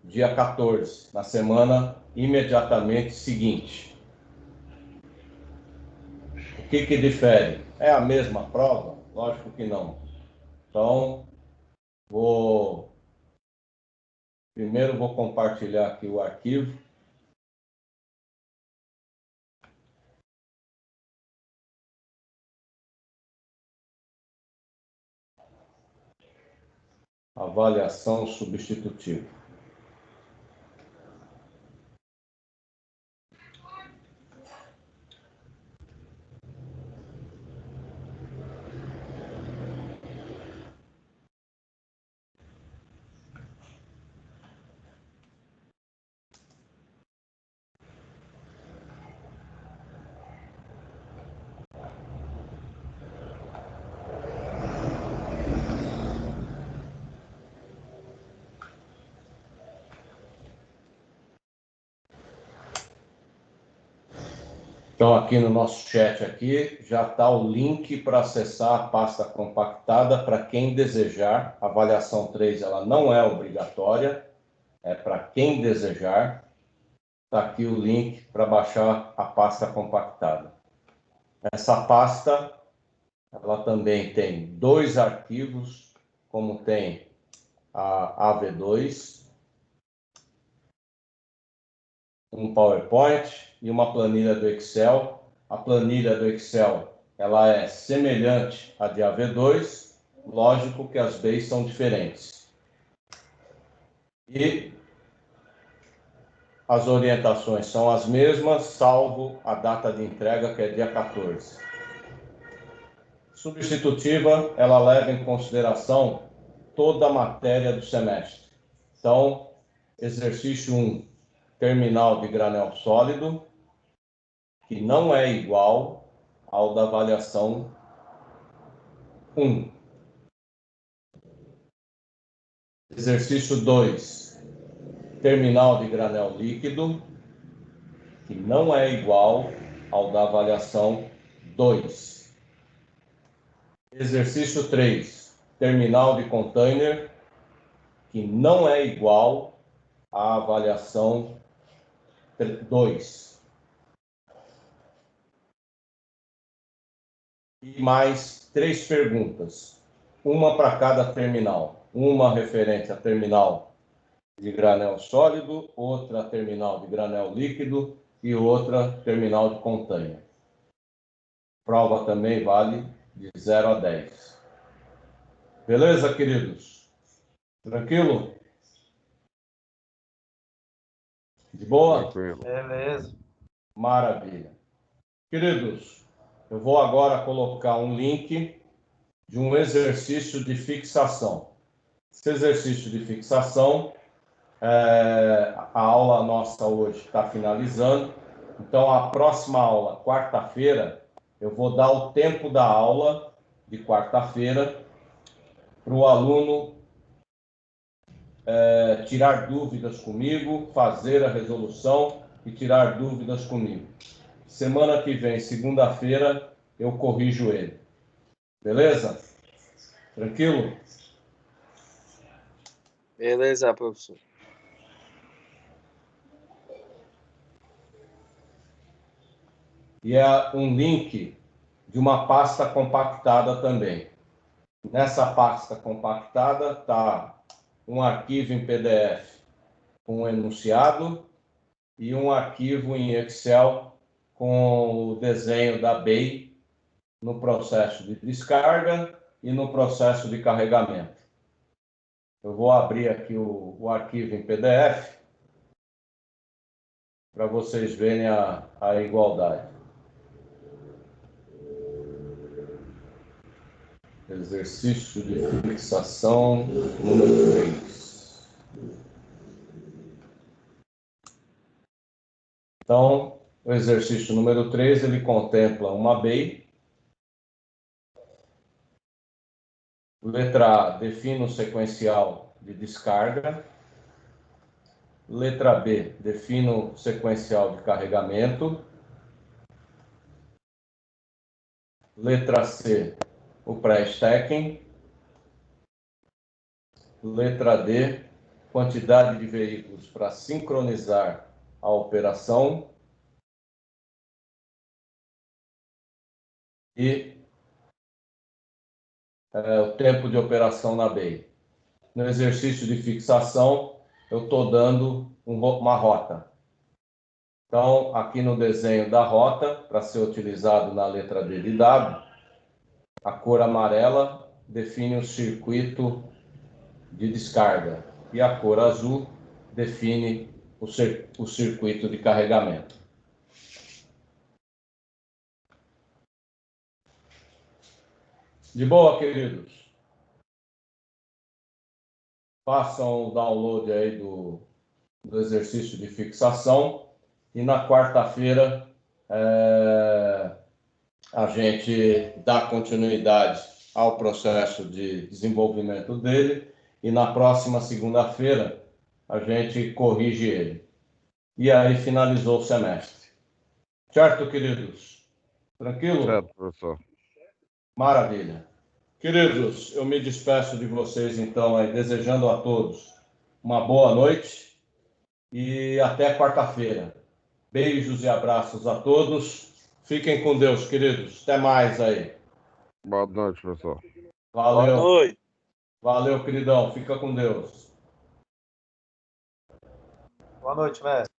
dia 14, na semana imediatamente seguinte. O que difere? É a mesma prova? Lógico que não. Então, primeiro vou compartilhar aqui o arquivo. Avaliação substitutiva. Então, aqui no nosso chat aqui, já está o link para acessar a pasta compactada para quem desejar. A avaliação 3 ela não é obrigatória, é para quem desejar. Está aqui o link para baixar a pasta compactada. Essa pasta, ela também tem 2 arquivos, como tem a AV2, um PowerPoint e uma planilha do Excel. A planilha do Excel ela é semelhante à de AV2, lógico que as bases são diferentes. E as orientações são as mesmas, salvo a data de entrega, que é dia 14. Substitutiva, ela leva em consideração toda a matéria do semestre. Então, exercício 1, terminal de granel sólido, que não é igual ao da avaliação 1. Exercício 2, terminal de granel líquido, que não é igual ao da avaliação 2. Exercício 3, terminal de container, que não é igual à avaliação 2. E mais 3 perguntas, uma para cada terminal. Uma referente a terminal de granel sólido, outra terminal de granel líquido e outra terminal de container. Prova também vale de 0 a 10. Beleza, queridos? Tranquilo? De boa? Beleza. Maravilha. Queridos, eu vou agora colocar um link de um exercício de fixação. Esse exercício de fixação, a aula nossa hoje está finalizando. Então, a próxima aula, quarta-feira, eu vou dar o tempo da aula de quarta-feira para o aluno tirar dúvidas comigo, fazer a resolução e tirar dúvidas comigo. Semana que vem, segunda-feira, eu corrijo ele. Beleza? Tranquilo? Beleza, professor. E é um link de uma pasta compactada também. Nessa pasta compactada está um arquivo em PDF com um enunciado e um arquivo em Excel com o desenho da BEI no processo de descarga e no processo de carregamento. Eu vou abrir aqui o arquivo em PDF para vocês verem a igualdade. Exercício de fixação número 3. Então, o exercício número 3, ele contempla uma BEI. Letra A, define o sequencial de descarga. Letra B, define o sequencial de carregamento. Letra C, o pré-stacking. Letra D, quantidade de veículos para sincronizar a operação. E o tempo de operação na BEI. No exercício de fixação, eu estou dando uma rota. Então, aqui no desenho da rota, para ser utilizado na letra D de W, a cor amarela define o circuito de descarga e a cor azul define o circuito de carregamento. De boa, queridos? Façam o download aí do exercício de fixação e na quarta-feira a gente dá continuidade ao processo de desenvolvimento dele e na próxima segunda-feira a gente corrige ele. E aí finalizou o semestre. Certo, queridos? Tranquilo? Certo, professor. Maravilha. Queridos, eu me despeço de vocês então aí, desejando a todos uma boa noite e até quarta-feira. Beijos e abraços a todos. Fiquem com Deus, queridos. Até mais aí. Boa noite, professor. Valeu. Boa noite. Valeu, queridão. Fica com Deus. Boa noite, mestre.